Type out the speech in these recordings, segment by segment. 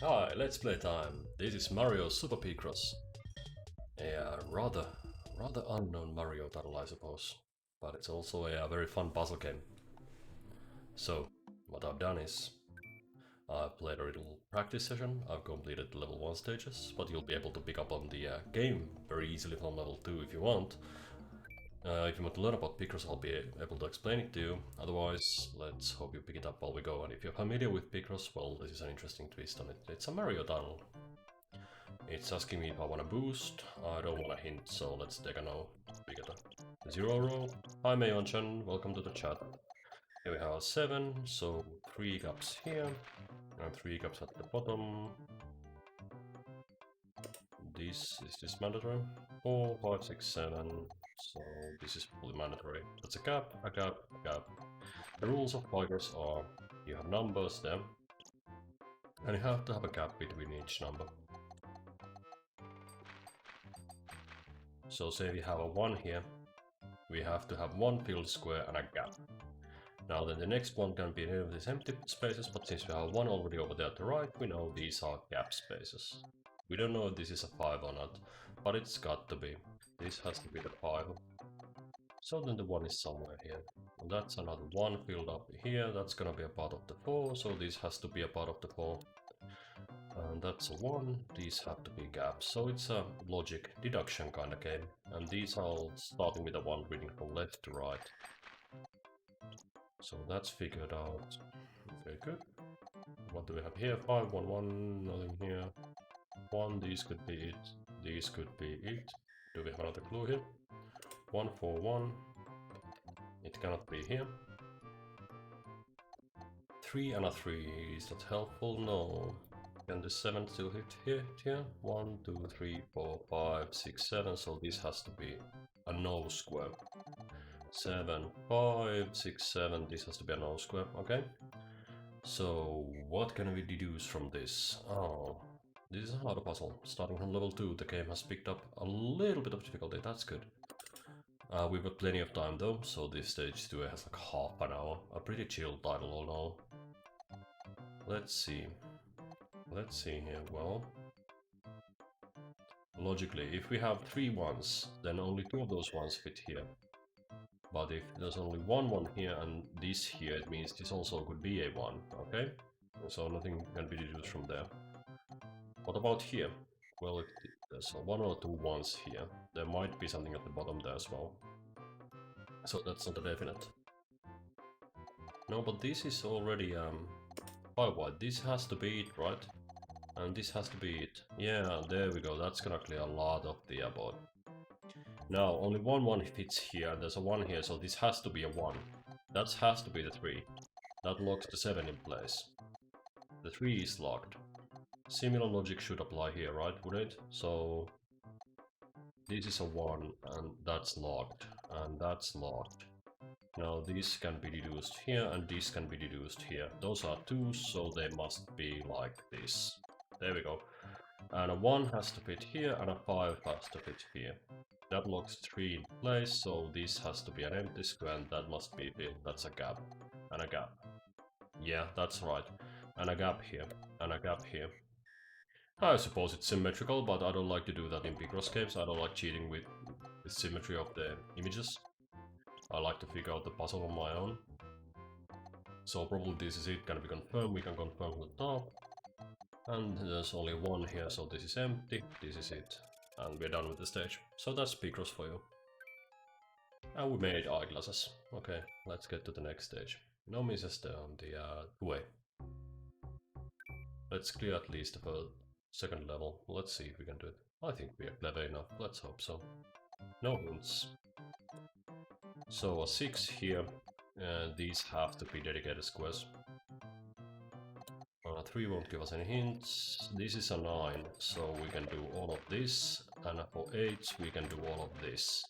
Hi, let's play time. This is Mario Super Picross. A rather unknown Mario title, I suppose. But it's also a very fun puzzle game. So, what I've done is, I've played a little practice session, I've completed the level 1 stages, but you'll be able to pick up on the game very easily from level 2 if you want. If you want to learn about Picross, I'll be able to explain it to you. Otherwise, let's hope you pick it up while we go. And if you're familiar with Picross, well, this is an interesting twist on it. It's a Mario title. It's asking me if I want to boost. I don't want a hint, so let's take a no. We get a 0 roll. Hi Mayonchen, welcome to the chat. Here we have 7, so 3 gaps here, and 3 gaps at the bottom. Is this mandatory? 4, 5, 6, 7, so this is fully mandatory. That's a gap, a gap, a gap. The rules of Picross are, you have numbers there, and you have to have a gap between each number. So say we have a 1 here, we have to have one filled square and a gap. Now then the next one can be any of these empty spaces, but since we have one already over there at the right, we know these are gap spaces. We don't know if this is a 5 or not, but it's got to be. This has to be the 5. So then the 1 is somewhere here. And that's another 1 filled up here, that's gonna be a part of the 4, so this has to be a part of the 4. And that's a 1, these have to be gaps, so it's a logic deduction kind of game. And these are all starting with a 1 reading from left to right. So that's figured out. Very good. What do we have here? 5, 1, 1, nothing here. 1, these could be it. These could be it. Do we have another clue here? 1, 4, 1. It cannot be here. 3 and a 3. Is that helpful? No. Can the 7 still hit here? Here? 1, 2, 3, 4, 5, 6, 7. So this has to be a no square. 7, 5, 6, 7. This has to be a no square. Okay. So what can we deduce from this? Oh, this is another puzzle. Starting from level 2, the game has picked up a little bit of difficulty. That's good. We've got plenty of time though, so this stage 2 has like half an hour. A pretty chill title all in all. Let's see. Let's see here. Well, logically, if we have 3 ones, then only 2 of those ones fit here. But if there's only one here and this here, it means this also could be a 1, okay? So nothing can be deduced from there. What about here? Well, there's 1 or 2 ones here. There might be something at the bottom there as well. So that's not a definite. No, but this is already 5 white. This has to be it, right? And this has to be it. Yeah, there we go. That's gonna clear a lot of the board. Now, only one fits here. There's a 1 here, so this has to be a 1. That has to be the 3. That locks the 7 in place. The 3 is locked. Similar logic should apply here, right? Wouldn't it? So this is a 1 and that's locked and that's locked. Now this can be deduced here and this can be deduced here. Those are 2s, so they must be like this. There we go. And a 1 has to fit here and a 5 has to fit here. That locks 3 in place, so this has to be an empty square and that must be filled. That's a gap. And a gap. Yeah, that's right. And a gap here. And a gap here. I suppose it's symmetrical, but I don't like to do that in Picross games. I don't like cheating with the symmetry of the images. I like to figure out the puzzle on my own. So probably this is it, can be confirmed. We can confirm from the top. And there's only 1 here, so this is empty. This is it. And we're done with the stage. So that's Picross for you. And we made eyeglasses. Okay, let's get to the next stage. No misses there on the way. Let's clear at least the second level. Let's see if we can do it. I think we are clever enough. Let's hope so. No hints. So a 6 here. These have to be dedicated squares. 3 won't give us any hints. This is a 9, so we can do all of this. And for 8 we can do all of this.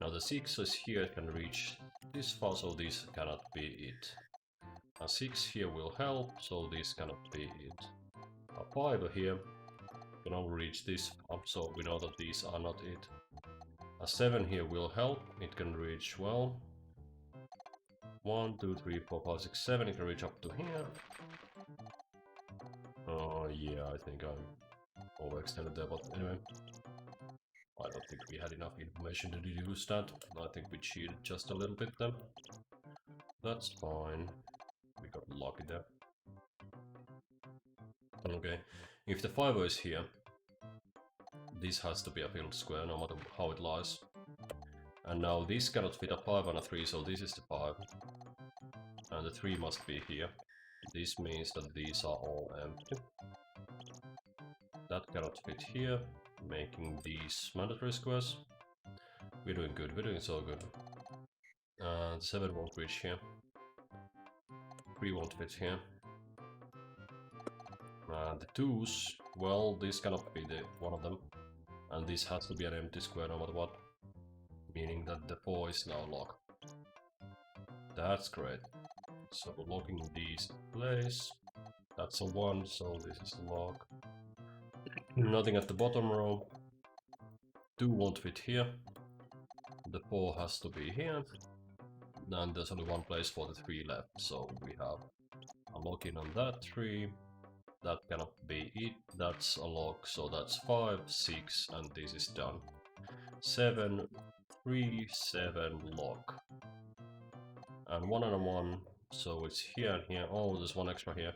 Now the 6s here can reach this far, so this cannot be it. A 6 here will help, so this cannot be it. A 5 here can only reach this up, so we know that these are not it. A 7 here will help, it can reach, well, 1, 2, 3, 4, 5, 6, 7, it can reach up to here. Yeah, I think I overextended there, but anyway. I don't think we had enough information to deduce that. I think we cheated just a little bit then. That's fine. We got lucky there. Okay, if the 5 is here, this has to be a filled square no matter how it lies. And now this cannot fit a 5 and a 3, so this is the 5. And the 3 must be here. This means that these are all empty. That cannot fit here, making these mandatory squares. We're doing good, we're doing so good. 7 won't reach here. 3 won't fit here. The 2s, well, this cannot be the one of them. And this has to be an empty square no matter what. Meaning that the 4 is now locked. That's great. So locking these in place. That's a 1, so this is the lock. Nothing at the bottom row. 2 won't fit here. The 4 has to be here. And there's only one place for the 3 left, so we have a lock in on that 3. That cannot be it. That's a lock, so that's 5, 6, and this is done. 7, 3, 7, lock. And 1 and a 1, so it's here and here. Oh, there's one extra here.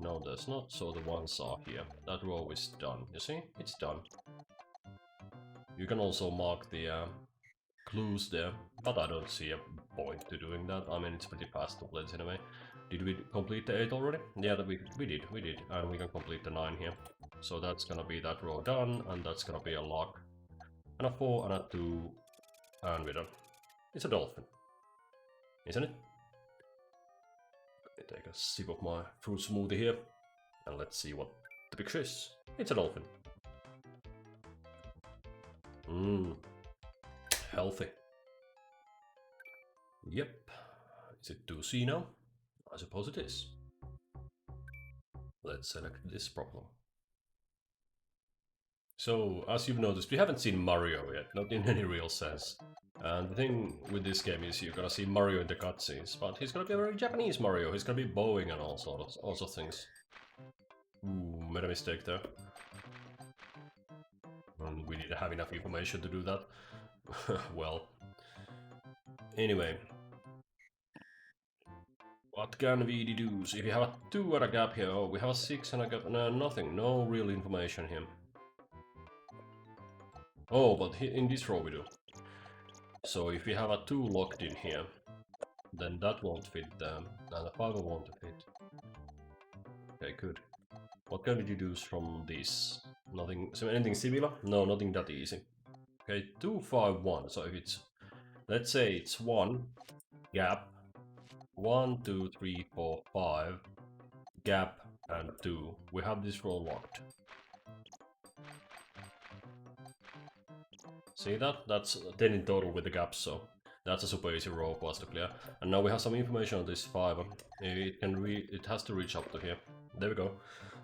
No, there's not, so the 1s are here. That row is done. You see? It's done. You can also mark the clues there, but I don't see a point to doing that. I mean, it's pretty fast to play anyway. Did we complete the 8 already? Yeah, we did, and we can complete the 9 here. So that's gonna be that row done, and that's gonna be a lock. And a 4 and a 2, and we're done. It's a dolphin, isn't it? Let me take a sip of my fruit smoothie here, and let's see what the picture is. It's a dolphin. Healthy. Yep. Is it 2C now? I suppose it is. Let's select this problem. So, as you've noticed, we haven't seen Mario yet, not in any real sense. And the thing with this game is you're gonna see Mario in the cutscenes, but he's gonna be a very Japanese Mario. He's gonna be bowing and all sorts of things. Ooh, made a mistake there. And we didn't have enough information to do that. Well. Anyway. What can we deduce? If you have a 2 and a gap here, oh, we have a 6 and a gap, no, nothing, no real information here. Oh, but in this row we do. So if we have a 2 locked in here, then that won't fit them, and the 5 won't fit. Okay, good. What can we deduce from this? Nothing, so anything similar? No, nothing that easy. Okay, 2, 5, 1, so if it's, let's say it's 1, gap, 1, 2, 3, 4, 5, gap, and 2. We have this row locked. See that? That's 10 in total with the gaps, so that's a super easy row for us to clear. And now we have some information on this 5. It has to reach up to here. There we go.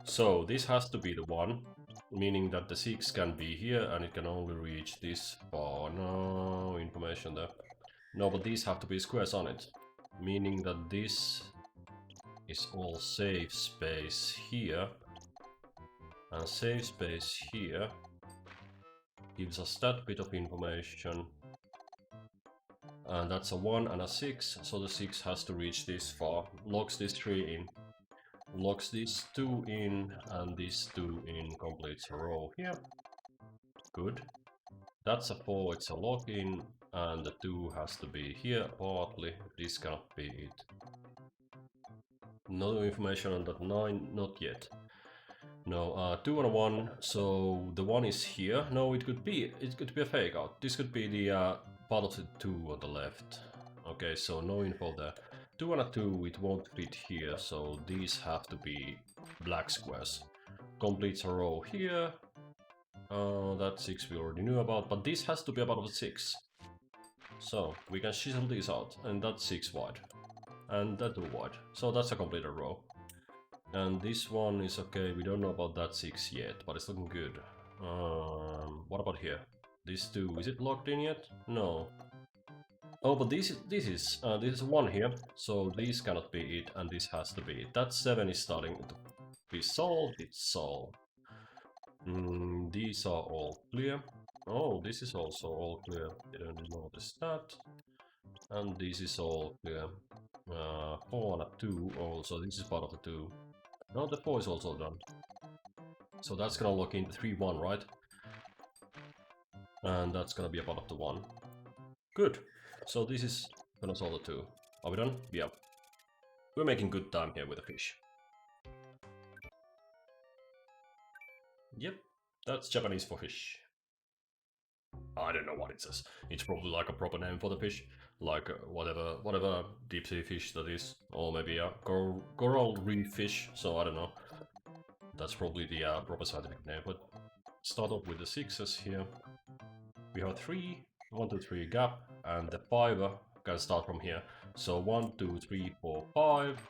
So this has to be the 1, meaning that the 6 can be here and it can only reach this far. No information there. No, but these have to be squares on it. Meaning that this is all safe space here, and safe space here gives us that bit of information, and that's a 1 and a 6, so the 6 has to reach this far, locks this 3 in, locks this 2 in, and this 2 in, completes a row here. Good. That's a 4, it's a lock in, and the 2 has to be here partly. This cannot be it. No information on that 9, not yet. No, 2 and a 1, so the 1 is here. No, it could be a fake out. This could be the part of the 2 on the left. Okay, so no info there. 2 and a 2, it won't fit here, so these have to be black squares. Completes a row here. That 6 we already knew about, but this has to be about a 6. So we can chisel these out, and that's 6 wide. And that 2 wide. So that's a completed row. And this one is okay, we don't know about that 6 yet, but it's looking good. What about here? This 2, is it locked in yet? No. Oh, but this is 1 here, so this cannot be it, and this has to be it. That 7 is starting to be solved, it's solved. These are all clear. Oh, this is also all clear. Didn't notice that. And this is all clear. 4 and a 2 also. This is part of the 2. No, the 4 is also done. So that's gonna lock into 3-1, right? And that's gonna be a part of the 1. Good. So this is gonna solve the 2. Are we done? Yeah. We're making good time here with the fish. Yep. That's Japanese for fish. I don't know what it says. It's probably like a proper name for the fish. Like whatever deep sea fish that is. Or maybe a coral reef fish, so I don't know. That's probably the proper scientific name, but start off with the 6s here. We have 3, 1, 2, 3 gap, and the 5 can start from here. So 1, 2, 3, 4, 5.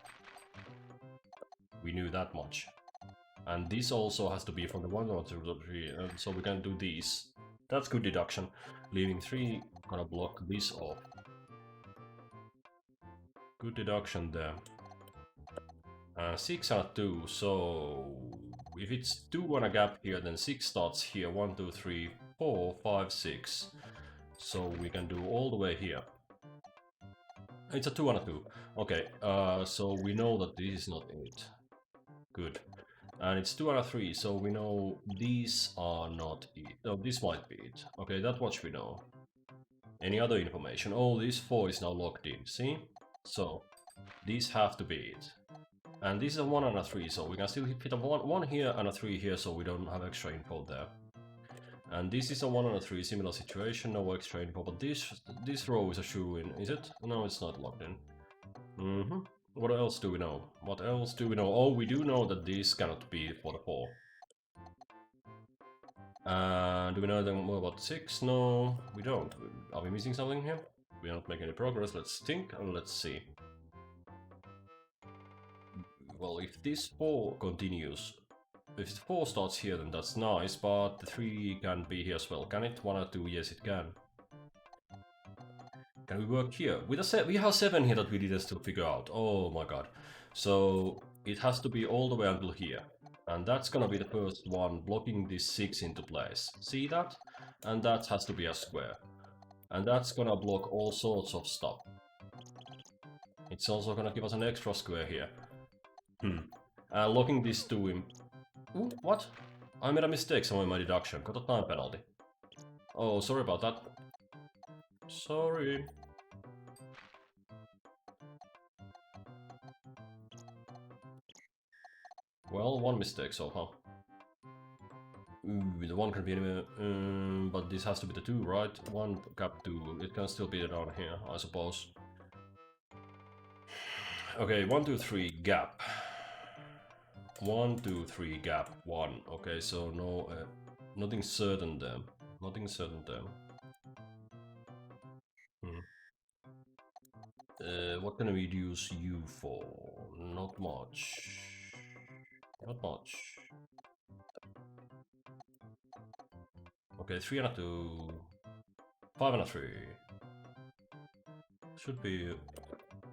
We knew that much. And this also has to be from the 1, 2, 3, so we can do these. That's good deduction. Leaving 3, gonna block this off. Good deduction there. 6 and a 2, so if it's 2 and a gap here, then 6 starts here. 1, 2, 3, 4, 5, 6. So we can do all the way here. It's a 2 and a 2. Okay, so we know that this is not it. Good. And it's 2 and a 3, so we know these are not it. No, this might be it. Okay, that much we know. Any other information? Oh, this 4 is now locked in, see? So, these have to be it. And this is a 1 and a 3, so we can still fit a 1 here and a 3 here, so we don't have extra info there. And this is a 1 and a 3, similar situation, no extra info, but this row is a shoe-in, is it? No, it's not locked in. What else do we know? What else do we know? Oh, we do know that this cannot be for the 4. Do we know anything more about 6? No, we don't. Are we missing something here? We're not making any progress. Let's think and let's see. Well, if this 4 continues, if the 4 starts here, then that's nice, but the 3 can be here as well. Can it? 1 or 2? Yes, it can. Can we work here? With a we have 7 here that we didn't still figure out. Oh my god. So it has to be all the way until here. And that's gonna be the first one blocking this 6 into place. See that? And that has to be a square. And that's gonna block all sorts of stuff. It's also gonna give us an extra square here. Locking this to him. Ooh, what? I made a mistake somewhere in my deduction. Got a time penalty. Oh, sorry about that. Sorry. Well, one mistake so far. The 1 can be anywhere, but this has to be the 2, right? 1 gap 2, it can still be down here, I suppose. Okay, 1, 2, 3, gap. 1, 2, 3, gap, 1. Okay, so no, nothing certain there. Nothing certain there. What can we use you for? Not much. Not much. Okay, 3 and a 2. 5 and a 3. Should be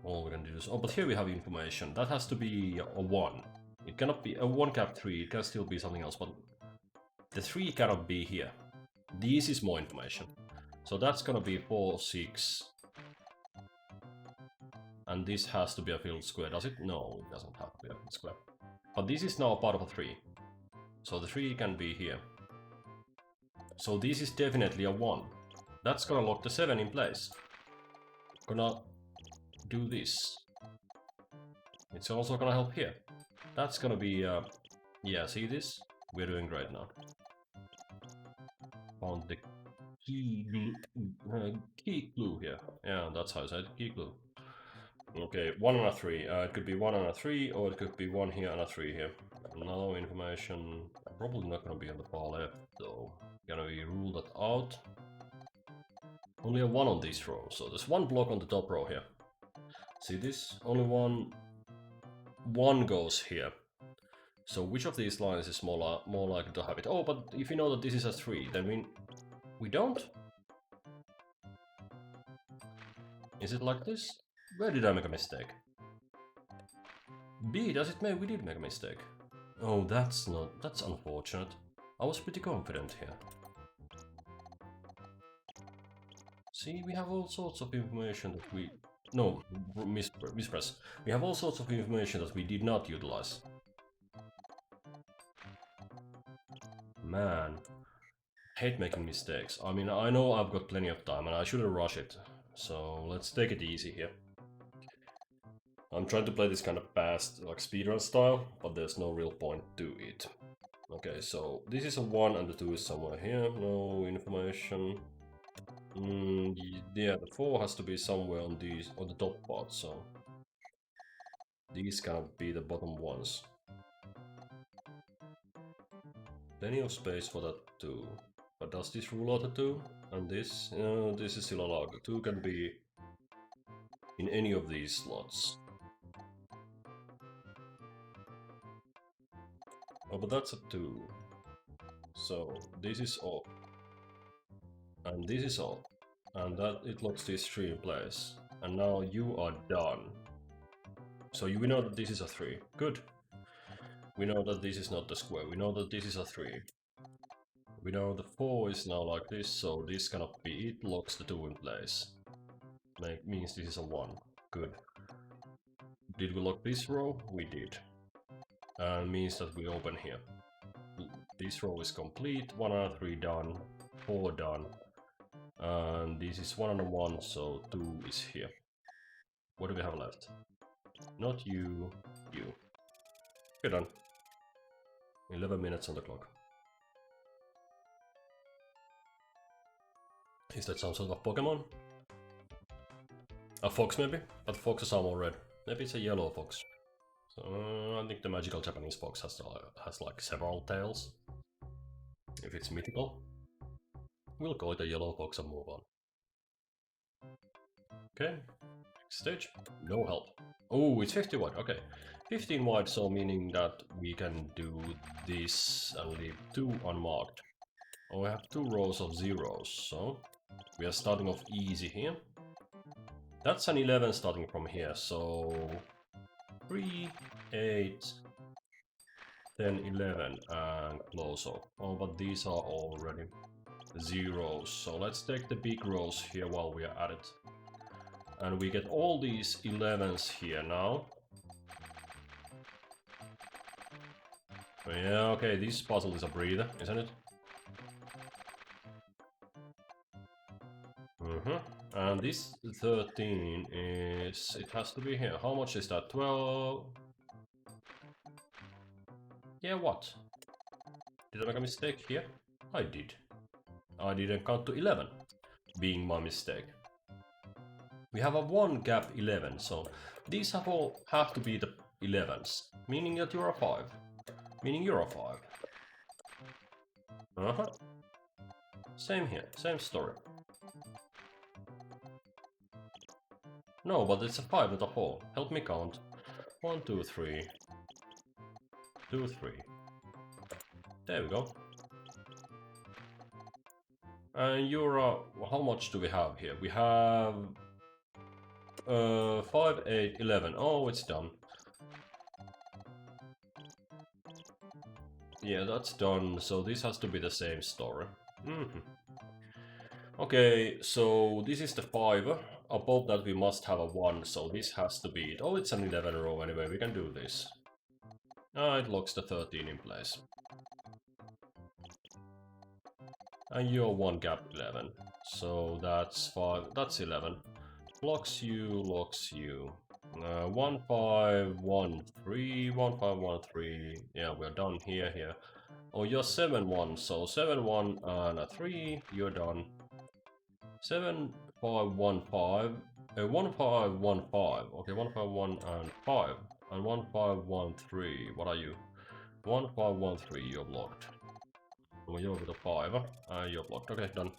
all we can do. Oh, but here we have information. That has to be a 1. It cannot be a 1 cap 3. It can still be something else, but the 3 cannot be here. This is more information. So that's gonna be 4, 6. And this has to be a filled square, does it? No, it doesn't have to be a filled square. But this is now part of a 3. So the 3 can be here. So this is definitely a 1. That's gonna lock the 7 in place. Gonna do this. It's also gonna help here. That's gonna be, yeah, see this? We're doing great now. Found the key clue here. Yeah, that's how I said key clue. Okay, 1 and a 3. It could be 1 and a 3, or it could be 1 here and a 3 here. No information. Probably not gonna be on the far left, though. Gonna we rule that out? Only a 1 on this row, so there's 1 block on the top row here. See this? Only one goes here. So which of these lines is more likely to have it? Oh, but if you know that this is a 3, then we don't? Is it like this? Where did I make a mistake? B, does it make we did make a mistake? Oh, that's unfortunate. I was pretty confident here. See, we have all sorts of information that we... No, mispress. We have all sorts of information that we did not utilize. Man, hate making mistakes. I mean, I know I've got plenty of time and I shouldn't rush it. So let's take it easy here. I'm trying to play this kind of fast, like speedrun style, but there's no real point to it. Okay, so this is a 1 and the 2 is somewhere here. No information. Yeah, the 4 has to be somewhere on the top part, so these cannot be the bottom ones. Plenty of space for that 2. But does this rule out the 2? And this? This is still allowed. The 2 can be in any of these slots. Oh, but that's a 2. So this is all. And this is all. And that it locks these 3 in place. And now you are done. So we know that this is a 3. Good. We know that this is not the square. We know that this is a 3. We know the 4 is now like this, so this cannot be it. Locks the 2 in place. Means this is a 1. Good. Did we lock this row? We did. And means that we open here. This row is complete. 1 and 3 done. 4 done. And this is 1 and 1, so 2 is here. What do we have left? Not you, you. We're done. 11 minutes on the clock. Is that some sort of Pokemon? A fox maybe? But foxes are more red. Maybe it's a yellow fox. So I think the magical Japanese fox has like several tails. If it's mythical. We'll call it a yellow fox and move on. Okay. Next stage. No help. Oh, it's 50 wide. Okay. 15 wide, so meaning that we can do this and leave 2 unmarked. Oh, we have 2 rows of zeros, so we are starting off easy here. That's an 11 starting from here, so 3, 8, 10, 11, and closer. Oh, but these are already zeros, so let's take the big rows here while we are at it. And we get all these 11s here now. Yeah, okay, this puzzle is a breather, isn't it? And this 13 is... it has to be here. How much is that? 12? Yeah, what? Did I make a mistake here? I did. I didn't count to 11, being my mistake. We have a 1 gap 11, so these have to be the 11s, meaning that you're a 5. Meaning you're a 5. Same here, same story. No, but it's a 5, not a 4. Help me count. 1, 2, 3. 2, 3. There we go. And you're how much do we have here? We have 5, 8, 11. Oh, it's done. Yeah, that's done. So this has to be the same story. Okay, so this is the 5. Above that we must have a 1, so this has to be it. Oh, it's an 11 row anyway, we can do this. It locks the 13 in place. And you're 1 gap 11. So that's 5, that's 11. Locks you, locks you. 1, 5, 1, 3, 1, 5, 1, 3. Yeah, we're done here. Oh, you're 7, 1, so 7, 1 and a 3, you're done. 7, 5, 1, 5. 1, 5, 1, 5. Okay, 1, 5, 1 and 5. And 1, 5, 1, 3. What are you? 1, 5, 1, 3, you're blocked. Oh, you're with a 5. You're blocked. Okay, done.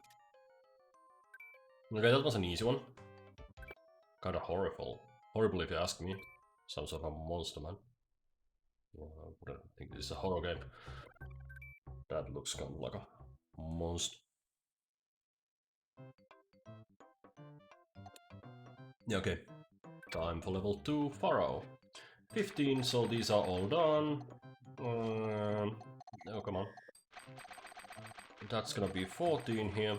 Okay, that was an easy one. Kinda horrible. Horrible if you ask me. Some sort of a monster, man. Well, I wouldn't think this is a horror game. That looks kind of like a monster. Yeah, okay. Time for level 2 Pharaoh. 15, so these are all done. Oh, come on. That's gonna be 14 here.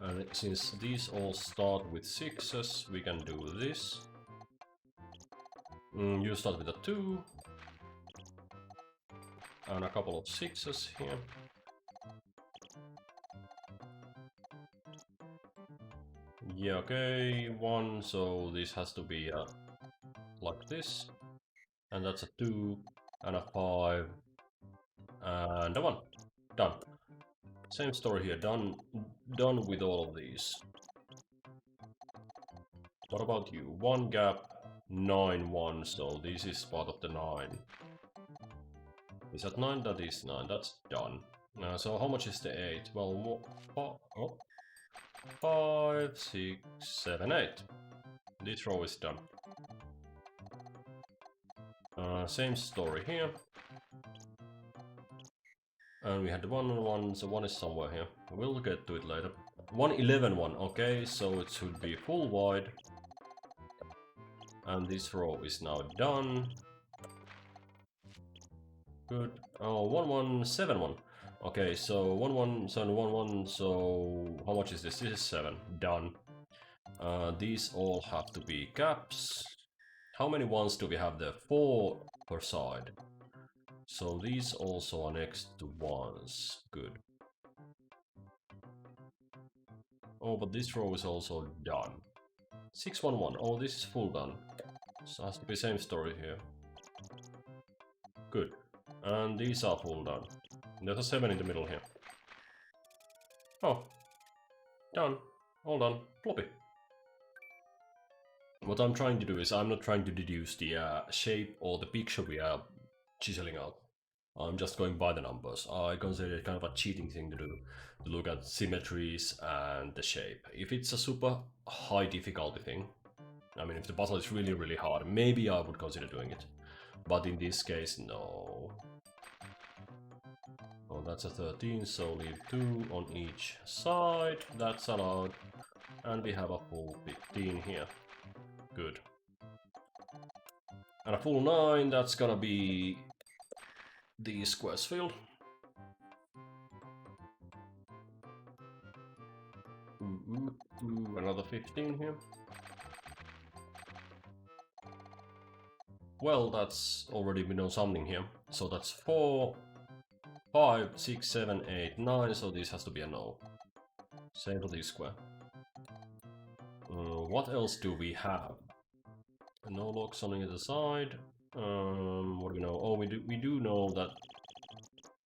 And since these all start with 6s, we can do this. You start with a 2. And a couple of 6s here. Yeah, okay, 1, so this has to be like this. And that's a 2, and a 5, and a 1. Done. Same story here, done with all of these. What about you? 1 gap, 9, 1, so this is part of the 9. Is that 9? That is 9, that's done. So how much is the 8? Well, 5, 6, 7, 8. This row is done. Same story here. And we had the 1 and 1, so 1 is somewhere here. We'll get to it later. 1, 11, 1, okay, so it should be full wide. And this row is now done. Good. Oh, 1, 1, 7, 1. Okay, so 1, 1, 7, 1, 1, so how much is this? This is 7. Done. These all have to be gaps. How many ones do we have there? 4 per side. So these also are next to 1s. Good. Oh, but this row is also done. 6, 1, 1. Oh, this is full done. So it has to be same story here. Good. And these are full done. There's a 7 in the middle here. Oh. Done. All done. Floppy. What I'm trying to do is I'm not trying to deduce the shape or the picture we are chiseling out. I'm just going by the numbers. I consider it kind of a cheating thing to do, to look at symmetries and the shape. If it's a super high difficulty thing, I mean if the puzzle is really really hard, maybe I would consider doing it. But in this case, no. Oh, that's a 13, so leave 2 on each side. That's allowed. And we have a full 15 here. Good. And a full 9, that's gonna be the squares filled. Another 15 here. Well, that's already we know something here. So that's 4, 5, 6, 7, 8, 9, so this has to be a no. Same for this square. What else do we have? No locks on either side. What do we know? Oh, we do know that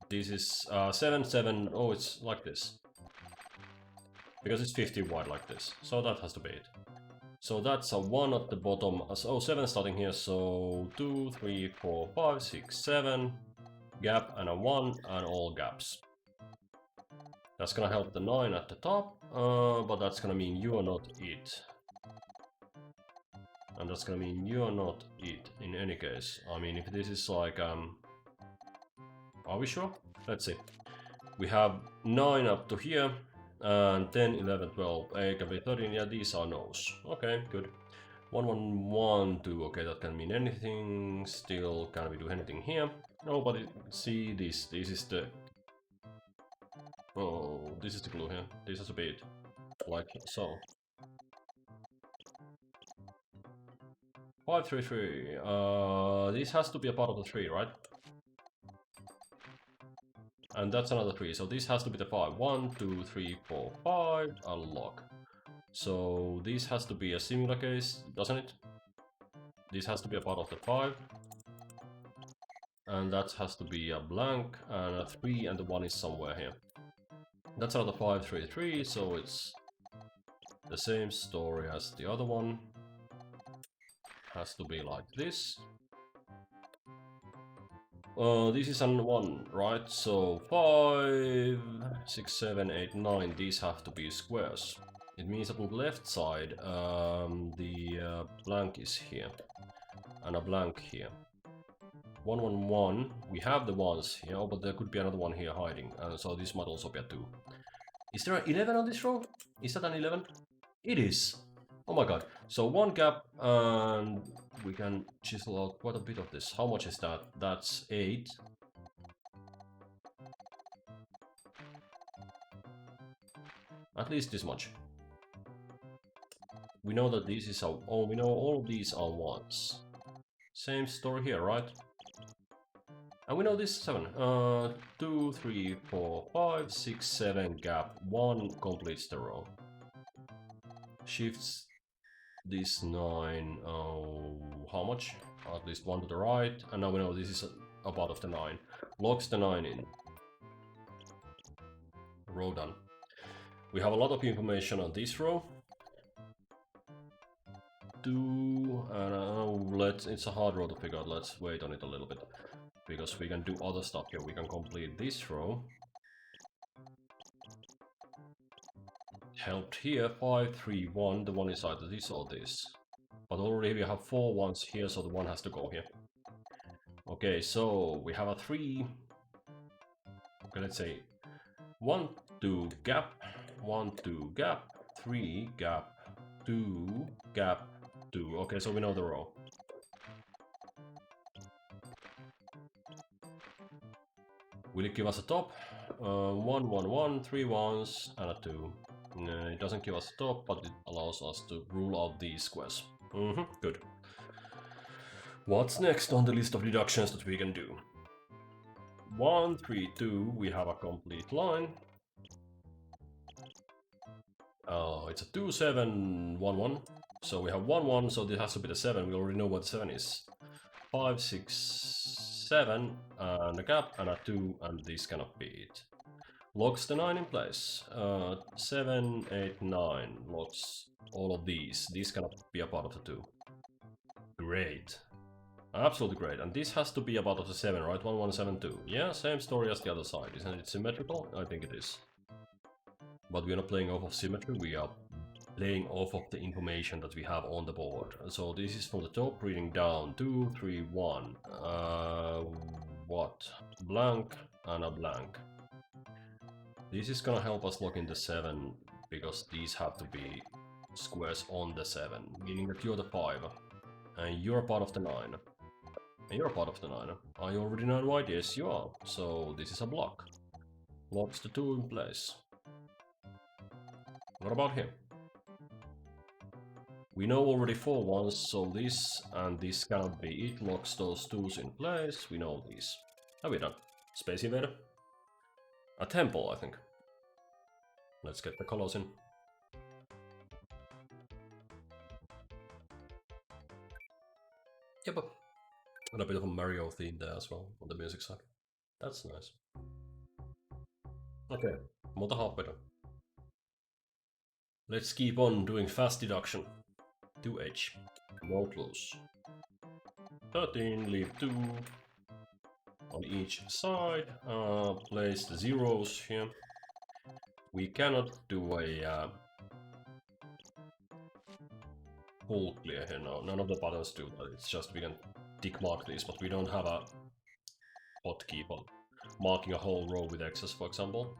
this is 7, 7. Oh, it's like this. Because it's 50 wide like this. So that has to be it. So that's a 1 at the bottom. Oh, 7 starting here. So 2, 3, 4, 5, 6, 7. Gap and a 1 and all gaps. That's gonna help the 9 at the top. But that's gonna mean you are not it. And that's gonna mean you are not it in any case. I mean, if this is like, are we sure? Let's see. We have 9 up to here, and 10, 11, 12, 8, 13, yeah, these are no's. Okay, good. 1, 1, 1, 2, okay, that can mean anything. Still, can we do anything here? No, but see this is the... Oh, this is the clue here. This is a bit like so. 5, 3, 3. This has to be a part of the 3, right? And that's another 3, so this has to be the 5. 1, 2, 3, 4, 5, unlock. So this has to be a similar case, doesn't it? This has to be a part of the 5. And that has to be a blank, and a 3, and the 1 is somewhere here. That's another 5, 3, 3, so it's the same story as the other one. Has to be like this. This is an 1, right? So 5, 6, 7, 8, 9, these have to be squares. It means that on the left side, the blank is here, and a blank here. 1, 1, 1, we have the 1s here, but there could be another one here hiding, so this might also be a 2. Is there an 11 on this row? Is that an 11? It is. Oh my god. So one gap and we can chisel out quite a bit of this. How much is that? That's 8. At least this much. We know that this is a... Oh, we know all of these are 1s. Same story here, right? And we know this 7. 2, 3, 4, 5, 6, 7 gap. 1 completes the row. Shifts this 9. How much? At least 1 to the right. And now we know this is a part of the 9. Locks the 9 in. Row done. We have a lot of information on this row. It's a hard row to figure out. Let's wait on it a little bit. Because we can do other stuff here. We can complete this row. Helped here, 5, 3, 1. The one is either this or this. But already we have 4 1s here, so the 1 has to go here. Okay, so we have a 3. Okay, let's say 1, 2, gap, 1, 2, gap, 3, gap, 2, gap, 2. Okay, so we know the row. Will it give us a top? 1, 1, 1, 3 1s, and a 2. No, it doesn't give us a top, but it allows us to rule out these squares. Good. What's next on the list of deductions that we can do? 1, 3, 2, we have a complete line. It's a 2, 7, 1, 1. So we have 1, 1, so this has to be the 7. We already know what 7 is. 5, 6, 7, and a gap, and a 2, and this cannot be it. Locks the 9 in place. 7, 8, 9 locks all of these. These cannot be a part of the 2. Great. Absolutely great. And this has to be a part of the 7, right? 1, 1, 7, 2. Yeah, same story as the other side. Isn't it symmetrical? I think it is. But we are not playing off of symmetry, we are playing off of the information that we have on the board. So this is from the top, reading down. 2, 3, 1. What? Blank and a blank. This is gonna help us lock in the 7, because these have to be squares on the 7, meaning that you're the 5. And you're part of the 9. And you're part of the 9. Are you already 9 white? Yes, you are. So this is a block. Locks the 2 in place. What about here? We know already 4 1s, so this and this cannot be it. Locks those 2s in place. We know these. Are we done? Space Invader? A temple, I think. Let's get the colors in. Yep. And a bit of a Mario theme there as well on the music side. That's nice. Okay, more than halfway done. Let's keep on doing fast deduction. 2h. Roll close. 13, leave 2 on each side. Place the zeros here. We cannot do a full clear here now. None of the buttons do that. It's just we can tick mark these, but we don't have a hotkey for marking a whole row with X's, for example.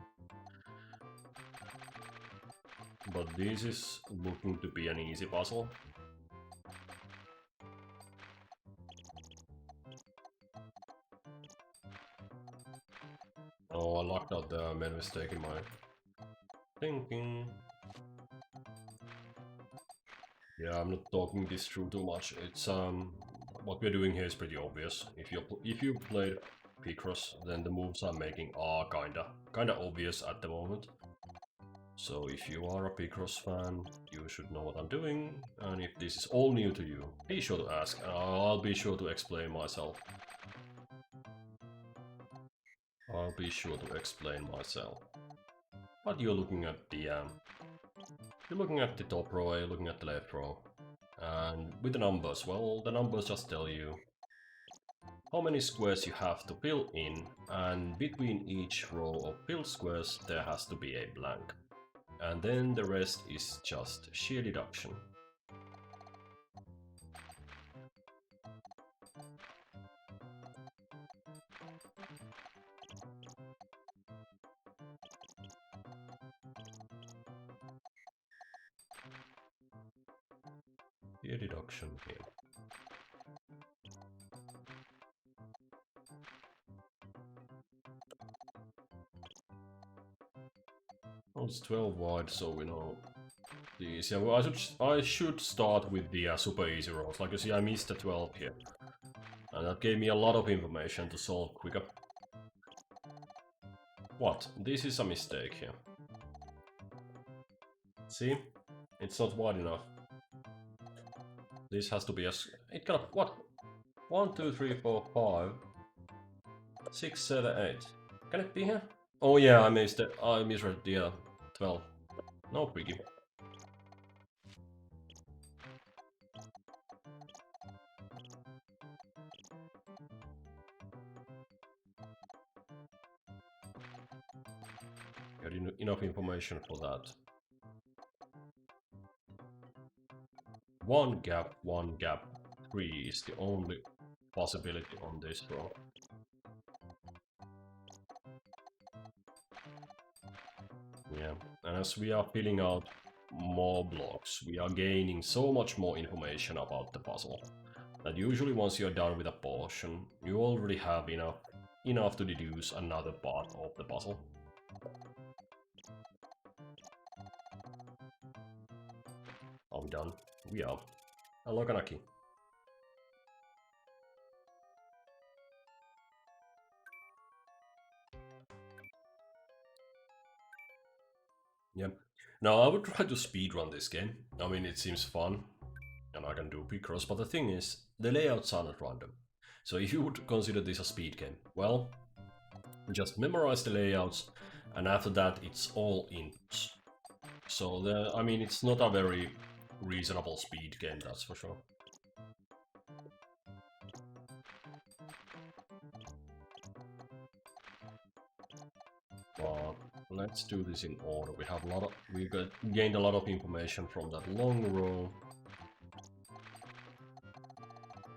But this is looking to be an easy puzzle. Oh, I locked out the main mistake in my thinking. Yeah, I'm not talking this through too much. It's what we're doing here is pretty obvious. If you played Picross, then the moves I'm making are kinda obvious at the moment. So if you are a Picross fan, you should know what I'm doing. And if this is all new to you, be sure to ask, and I'll be sure to explain myself. I'll be sure to explain myself. But you're looking at the top row, you're looking at the left row. And with the numbers, well, the numbers just tell you how many squares you have to fill in, and between each row of filled squares there has to be a blank. And then the rest is just sheer deduction. be a deduction here. Oh, it's 12 wide, so we know these. Yeah, well, I should start with the super easy rolls. Like you see, I missed the 12 here. And that gave me a lot of information to solve quicker. What? This is a mistake here. See? It's not wide enough. This has to be a... It got... What? 1, 2, 3, 4, 5... 6, 7, 8. Can it be here? Oh yeah, I missed it. I misread the 12. No biggie. Got enough information for that. One gap, 3 is the only possibility on this row. Yeah, and as we are filling out more blocks, we are gaining so much more information about the puzzle that usually once you're done with a portion, you already have enough to deduce another part of the puzzle. Are we done? We are. Loganaki. Yep. Now I would try to speedrun this game. I mean, it seems fun, and I can do Picross, but the thing is, the layouts are not random. So if you would consider this a speed game, well, just memorize the layouts, and after that it's all inputs. So I mean, it's not a very reasonable speed game, that's for sure. But let's do this in order. We gained a lot of information from that long row.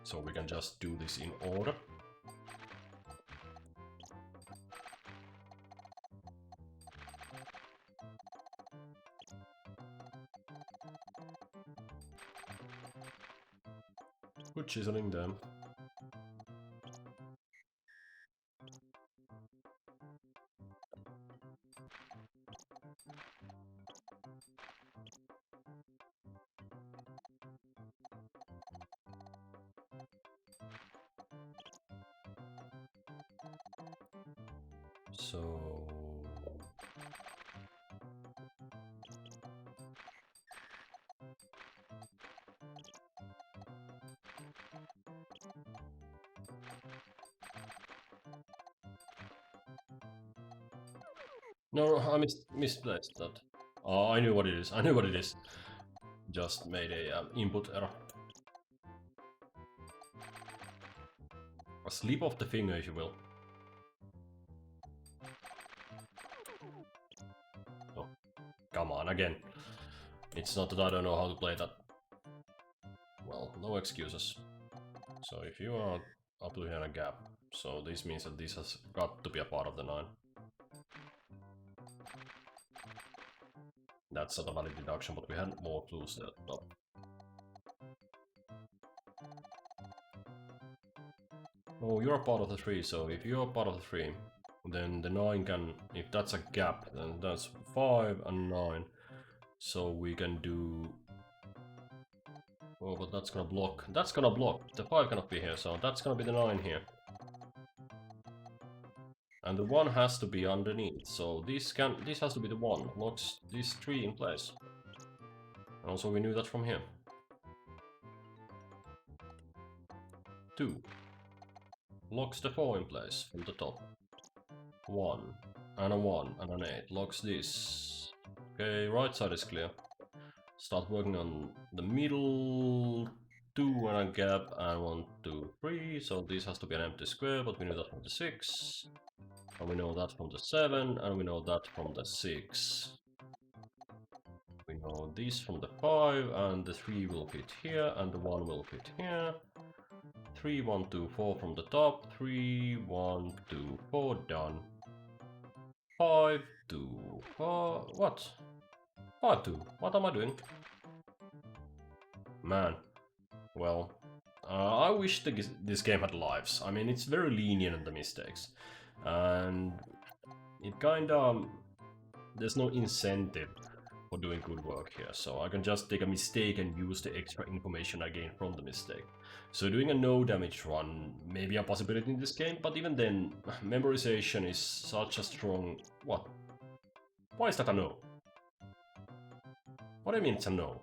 So we can just do this in order. Good chiseling them. So... No, I misplaced that. Oh, I knew what it is. I knew what it is. Just made a input error. A slip of the finger, if you will. Oh, come on, again. It's not that I don't know how to play that. Well, no excuses. So if you are up to here in a gap, so this means that this has got to be a part of the 9. That's not a valid deduction, but we had more clues there. No. Oh, you're a part of the 3, so if you're part of the 3, then the 9 can, if that's a gap, then that's 5 and 9. So we can do... Oh, but that's gonna block. That's gonna block. The 5 cannot be here, so that's gonna be the 9 here. And the 1 has to be underneath, so this has to be the 1. Locks these 3 in place. And also we knew that from here. 2. Locks the 4 in place from the top. 1. And a 1 and an 8. Locks this. Okay, right side is clear. Start working on the middle. 2 and a gap, and 1, 2, 3. So this has to be an empty square, but we know that from the 6. And we know that from the 7, and we know that from the 6. We know this from the 5, and the 3 will fit here, and the 1 will fit here. 3, 1, 2, 4 from the top. 3, 1, 2, 4, done. 5, 2, 4, what? 5, 2, what am I doing? Man, Well, I wish this game had lives. I mean, it's very lenient on the mistakes. And it kinda... there's no incentive for doing good work here, so I can just take a mistake and use the extra information I gain from the mistake. So doing a no damage run may be a possibility in this game, but even then, memorization is such a strong... What? Why is that a no? What do you mean it's a no?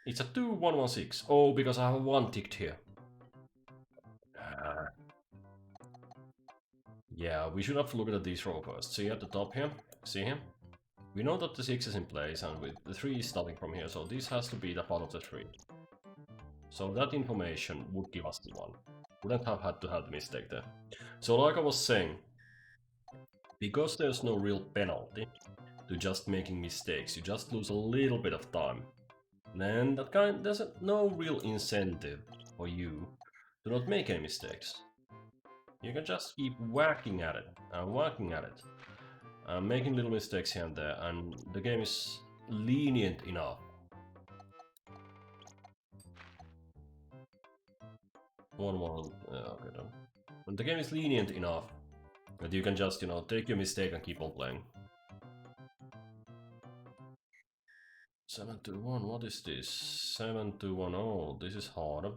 It's a 2-1-1-6. Oh, because I have a 1 ticked here. Yeah, we should have looked at these row first. See at the top here? See here? We know that the 6 is in place and with the 3 is starting from here, so this has to be the part of the 3. So that information would give us the 1. Wouldn't have had to have the mistake there. So like I was saying, because there's no real penalty to just making mistakes, you just lose a little bit of time. Then there's no real incentive for you to not make any mistakes. You can just keep whacking at it and whacking at it. Making little mistakes here and there, and the game is lenient enough. Okay, done. And the game is lenient enough that you can just, you know, take your mistake and keep on playing. 7-1, what is this? 7-1, oh, this is hard.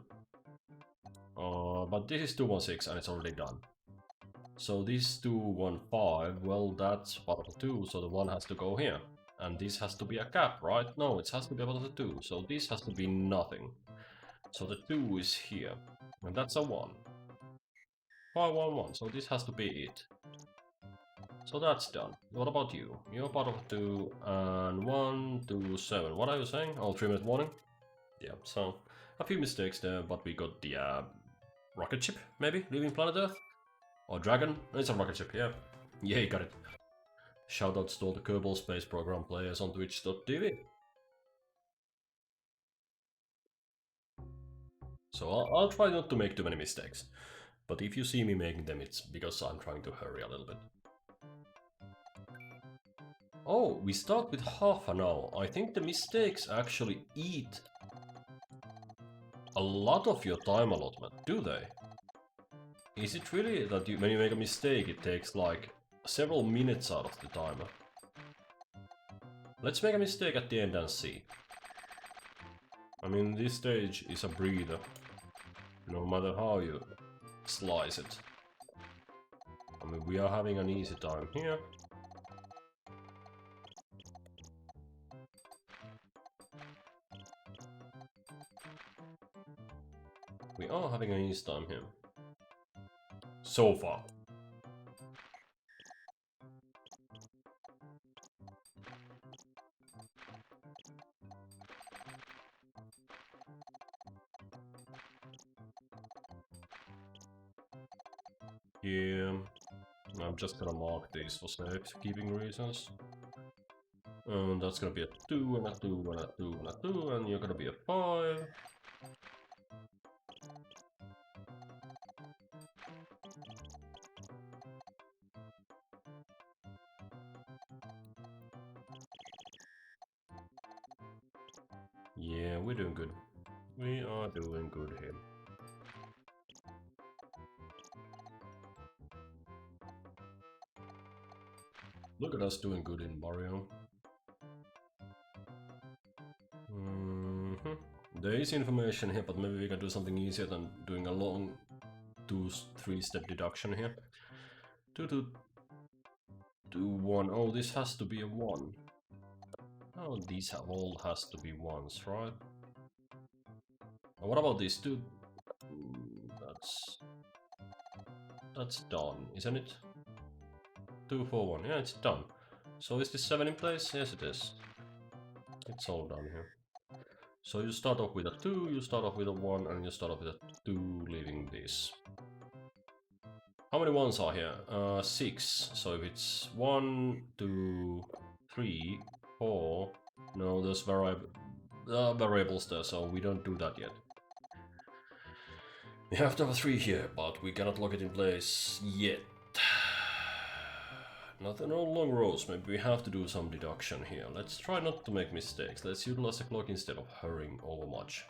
But this is 2-1-6 and it's already done. So this 2-1-5, well, that's part of the 2, so the 1 has to go here. And this has to be a cap, right? No, it has to be part of the 2, so this has to be nothing. So the 2 is here, and that's a 1. 5-1-1, so this has to be it. So that's done. What about you? You're part of 2 and 1, 2, 7. What are you saying? Oh, 3-minute warning? Yeah, so a few mistakes there, but we got the rocket ship, maybe, leaving planet Earth? Or Dragon? It's a rocket ship, yeah. Yeah, you got it. Shoutouts to all the Kerbal Space Program players on twitch.tv. So I'll try not to make too many mistakes. But if you see me making them, it's because I'm trying to hurry a little bit. Oh, we start with half an hour. I think the mistakes actually eat a lot of your time allotment, do they? Is it really that when you make a mistake, it takes like several minutes out of the timer? Let's make a mistake at the end and see. I mean, this stage is a breather, no matter how you slice it. I mean, we are having an easy time here. We are having an easy time here. So far. Yeah, I'm just gonna mark these for safekeeping reasons. And that's gonna be a 2 and a 2 and a 2 and a 2, and you're gonna be a 5. Yeah, we're doing good. We are doing good here. Look at us doing good in Mario. There is information here, but maybe we can do something easier than doing a long 2-3-step deduction here. 2, 2, 2, 1. Oh, this has to be a 1. Oh, these all has to be 1s, right? And what about these two? That's done, isn't it? 2, 4, 1. Yeah, it's done. So is this 7 in place? Yes, it is. It's all done here. So you start off with a 2, you start off with a 1, and you start off with a 2, leaving this. How many 1s are here? 6. So if it's 1, 2, 3, 4... No, there's variables there, so we don't do that yet. We have to have a 3 here, but we cannot lock it in place yet. No long rows, maybe we have to do some deduction here. Let's try not to make mistakes. Let's utilize the clock instead of hurrying over much.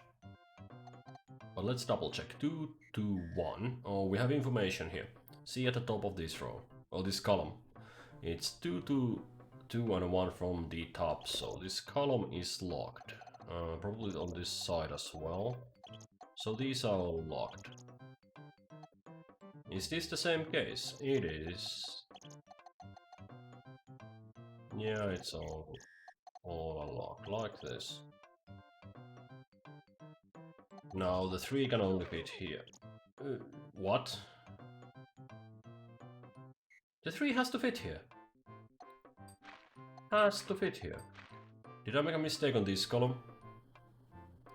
But let's double check. 2, 2, 1. Oh, we have information here. See at the top of this row, or this column. It's 2, 2, 2 and 1 from the top, so this column is locked. Probably on this side as well. So these are all locked. Is this the same case? It is. Yeah, it's all unlocked, like this. Now the 3 can only fit here. What? The 3 has to fit here. Has to fit here. Did I make a mistake on this column?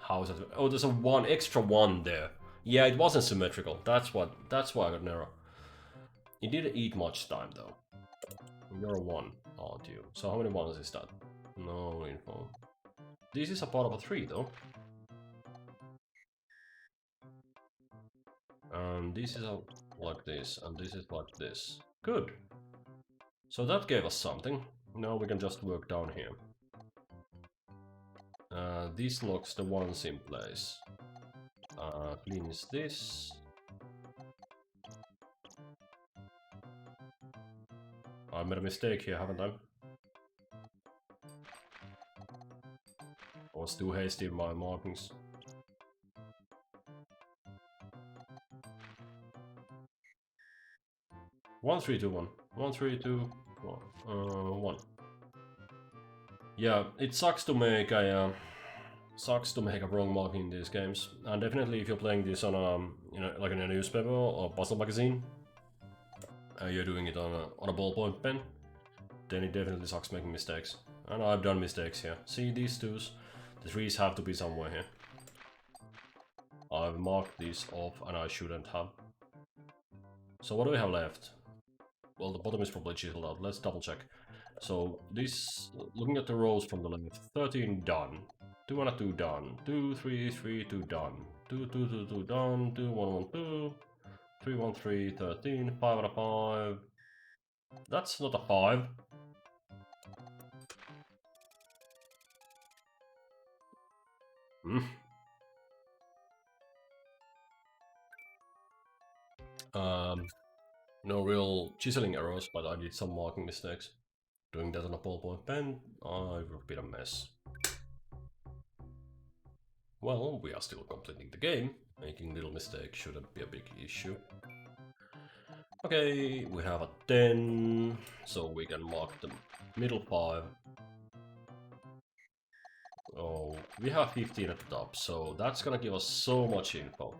How is that? Oh, there's a extra 1 there. Yeah, it wasn't symmetrical. That's why I got an error. It didn't eat much time though. You're a 1, aren't you? So how many 1s is that? No info. This is a part of a 3 though. And this is like this, and this is like this. Good. So that gave us something. Now we can just work down here. This locks the 1s in place. Cleans this. I made a mistake here, haven't I? I was too hasty in my markings. One, 3, 2, 1. 1, 3, 2, 1. 1. Yeah, it sucks to make a wrong marking in these games, and definitely if you're playing this on a like in a newspaper or puzzle magazine, you're doing it on a ballpoint pen, then it definitely sucks making mistakes. And I've done mistakes here. See these 2s? The 3s have to be somewhere here. I've marked these off, and I shouldn't have. So what do we have left? Well, the bottom is probably chiseled out. Let's double check. So this, looking at the rows from the left, 13 done. 2 and a 2 done. 2, 3, 3, 2 done. 2, 2, 2, 2 done. 2, 1, 1, 2. 3, 1, 3, 13. 5 and a 5. That's not a 5. No real chiseling errors, but I did some marking mistakes. Doing that on a ballpoint pen, I would have been a mess. Well, we are still completing the game. Making little mistakes shouldn't be a big issue. Okay, we have a 10, so we can mark the middle 5. Oh, we have 15 at the top, so that's gonna give us so much info.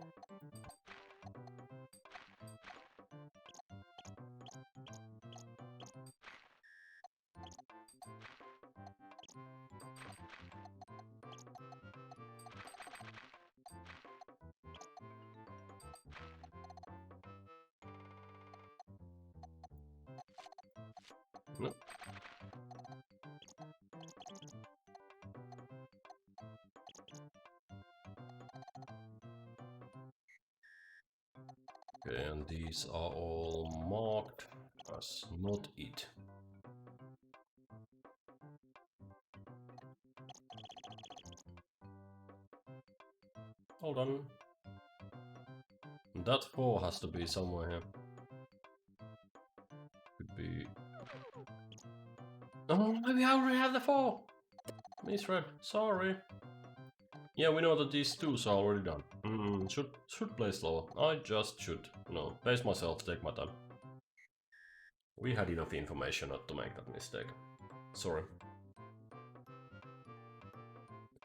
No. Okay, and these are all marked as not it. Hold on. That 4 has to be somewhere here. Could be... Oh, maybe I already have the 4! Misread, sorry. Yeah, we know that these 2s are already done. Should play slower. I just should, pace myself, take my time. We had enough information not to make that mistake. Sorry.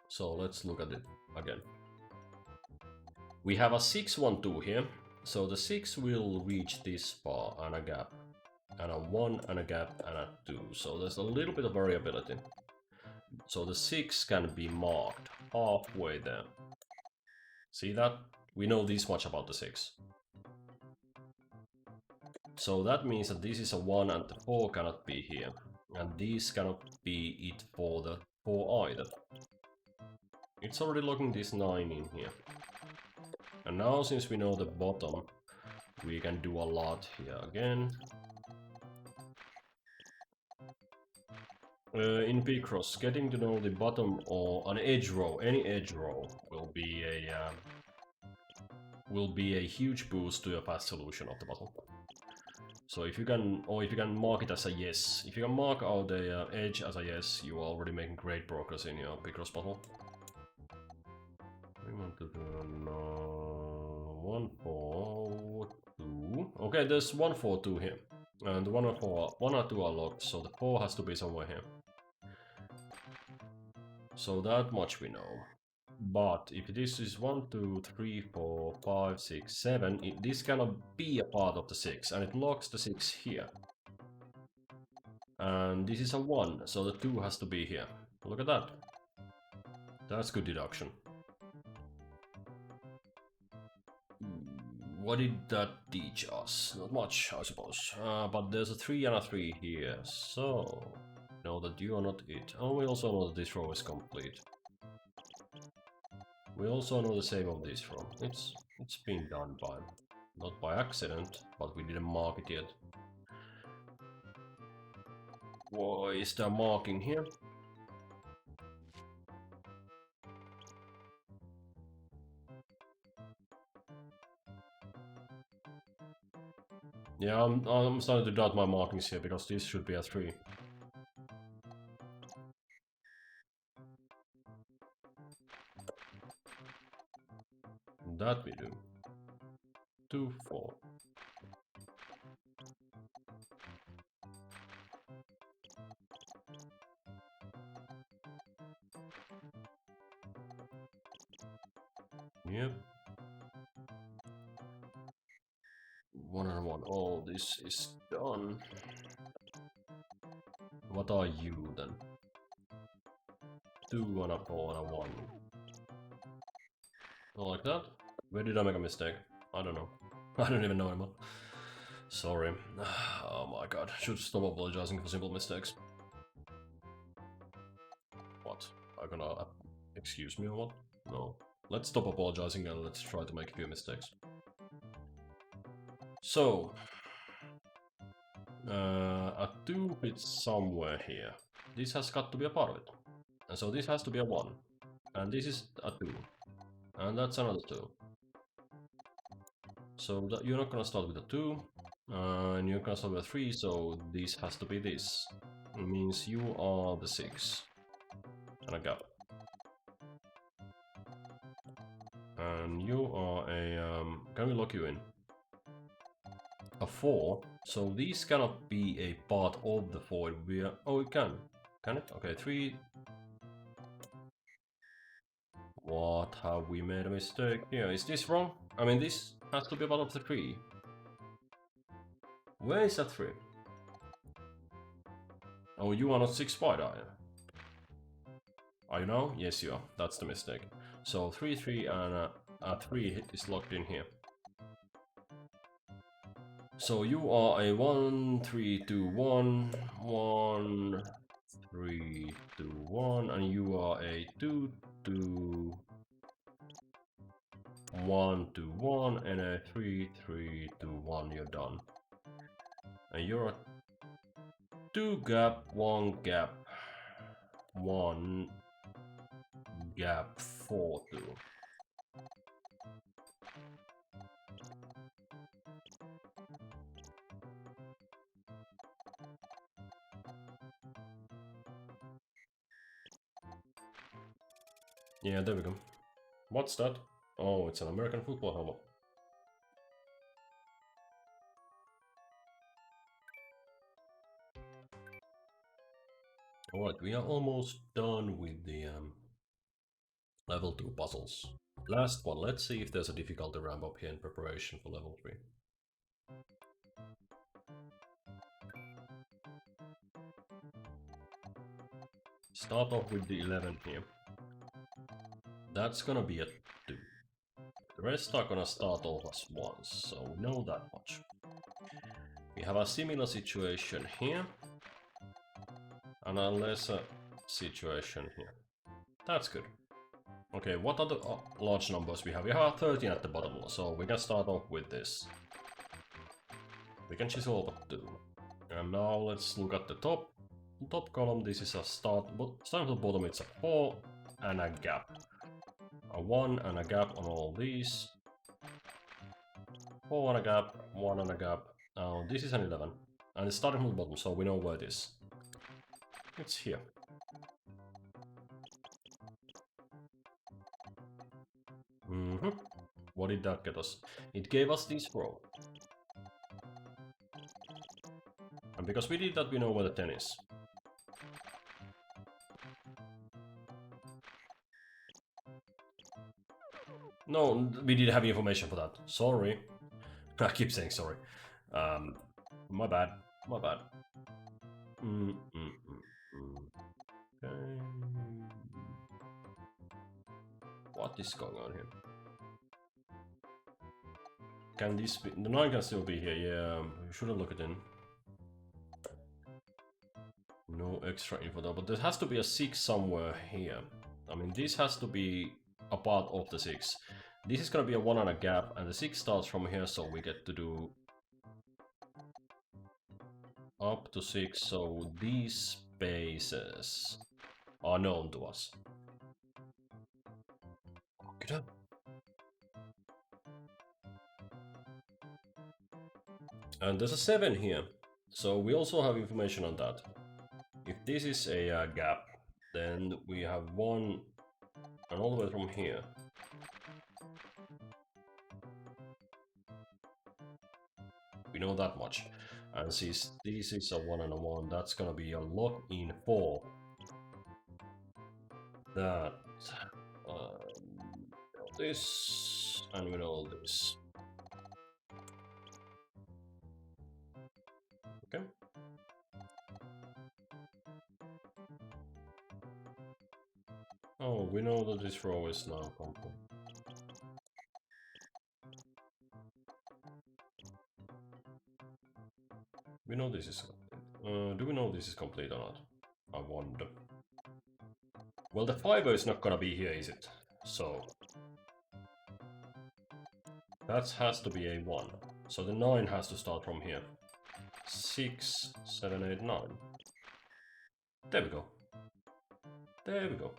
So let's look at it again. We have a 6, 1, 2 here. So the 6 will reach this far and a gap. And a 1 and a gap and a 2. So there's a little bit of variability. So the 6 can be marked halfway there. See that? We know this much about the 6. So that means that this is a 1 and the 4 cannot be here. And these cannot be it for the 4 either. It's already locking this 9 in here. And now since we know the bottom, we can do a lot here again. In Picross, getting to know the bottom or an edge row, any edge row, will be a will be a huge boost to your fast solution of the puzzle. So if you can, or if you can mark it as a yes, if you can mark out the edge as a yes, you are already making great progress in your Picross puzzle. We want to do 1, 4, 2. Okay, there's 1, 4, 2 here. And 1 or 4, 1 or 2 are locked, so the 4 has to be somewhere here. So that much we know. But if this is 1, 2, 3, 4, 5, 6, 7, this cannot be a part of the 6, and it locks the 6 here. And this is a 1, so the 2 has to be here. Look at that. That's good deduction. What did that teach us? Not much, I suppose. But there's a 3 and a 3 here, so... know that you are not it. Oh, we also know that this row is complete. We also know the same of this row. It's been done by... not by accident, but we didn't mark it yet. Why is there marking here? Yeah, I'm starting to doubt my markings here, because this should be a 3. That we do. 2, 4. Yep. 1 and 1. Oh, this is done. What are you then? 2 and a 4 and a 1. Not like that? Where did I make a mistake? I don't know. I don't even know anymore. Sorry. Oh my god. Should stop apologizing for simple mistakes. What? Are you gonna excuse me or what? No. Let's stop apologizing and let's try to make a few mistakes. So... a 2 fits somewhere here. This has got to be a part of it. And so this has to be a 1. And this is a 2. And that's another 2. So you're not gonna start with a 2. And you're gonna start with a 3, so this has to be this. It means you are the 6. And a gap. And you are a... can we lock you in? A 4. So these cannot be a part of the 4. It would be a... oh, it can. Can it? Okay, 3... What? Have we made a mistake here? Is this wrong? I mean, this has to be part of the 3. Where is that 3? Oh, you are not 6 wide, are you? Are you now? Yes, you are. That's the mistake. So 3, 3 and a 3 is locked in here. So you are a 1, 3, 2, 1, 1, 3, 2, 1, and you are a 2, 2, 1, 2, 1, and a 3, 3, 2, 1. You're done. And you're a 2 gap, 1 gap, 1 gap, 4, 2. Yeah, there we go. What's that? Oh, it's an American football helmet. Alright, we are almost done with the level 2 puzzles. Last one, let's see if there's a difficulty ramp up here in preparation for level 3. Start off with the 11 here. That's gonna be a 2. The rest are gonna start off as 1s, so we know that much. We have a similar situation here. And a lesser situation here. That's good. Okay, what are the large numbers we have? We have 13 at the bottom, so we can start off with this. We can chisel over 2. And now let's look at the top column. This is a start from the bottom, it's a 4 and a gap. A 1 and a gap on all these. 4 and a gap, 1 and a gap. This is an 11. And it's starting from the bottom, so we know where it is. It's here. What did that get us? It gave us this row. And because we did that, we know where the 10 is. No, we didn't have information for that. Sorry. I keep saying sorry. My bad. My bad. Okay. What is going on here? Can this be... The 9 can still be here, yeah. We should have looked it in. No extra info though, but there has to be a 6 somewhere here. I mean, this has to be a part of the 6. This is gonna be a 1 and a gap, and the 6 starts from here, so we get to do up to 6, so these spaces are known to us. Good. And there's a 7 here, so we also have information on that. If this is a gap, then we have 1 and all the way from here. We know that much. And since this is a 1 and a 1, that's gonna be a lock in 4. That this, and we know this. Okay. Oh, we know that this row is now complete. We know this is complete. Do we know this is complete or not? I wonder. Well, the fiber is not gonna be here, is it? So that has to be a 1. So the 9 has to start from here. 6, 7, 8, 9. There we go. There we go.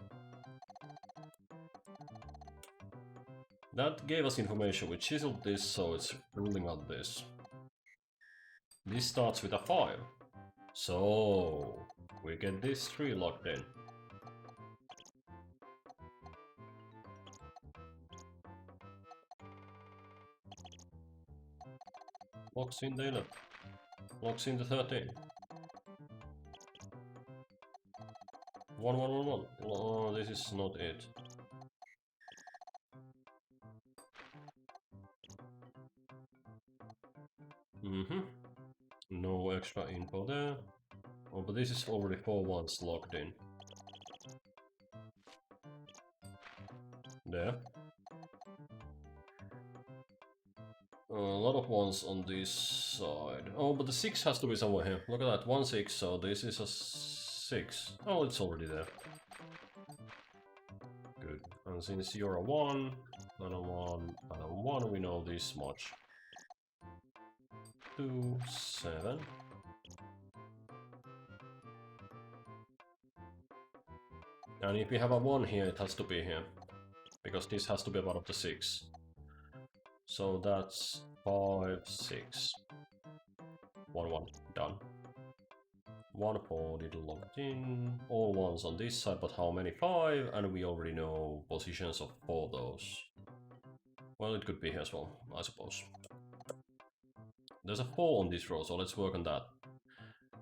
That gave us information. We chiseled this, so it's ruling out this. This starts with a 5. So we get this 3 locked in. Locks in the 11. Locks in the 13. 1, 1, 1, 1. Oh, this is not it. No extra info there. Oh, but this is already 4 ones locked in. There. A lot of ones on this side. Oh, but the 6 has to be somewhere here. Look at that, 1, 6, so this is a 6. Oh, it's already there. Good. And since you're a 1, and a 1, and a 1, we know this much. 2, 7. And if we have a 1 here, it has to be here. Because this has to be part of the 6. So that's 5, 6. 1, 1, done. 1, 4, little locked in. All 1s on this side, but how many? 5, and we already know positions of 4 those. Well, it could be here as well, I suppose. There's a 4 on this row, so let's work on that.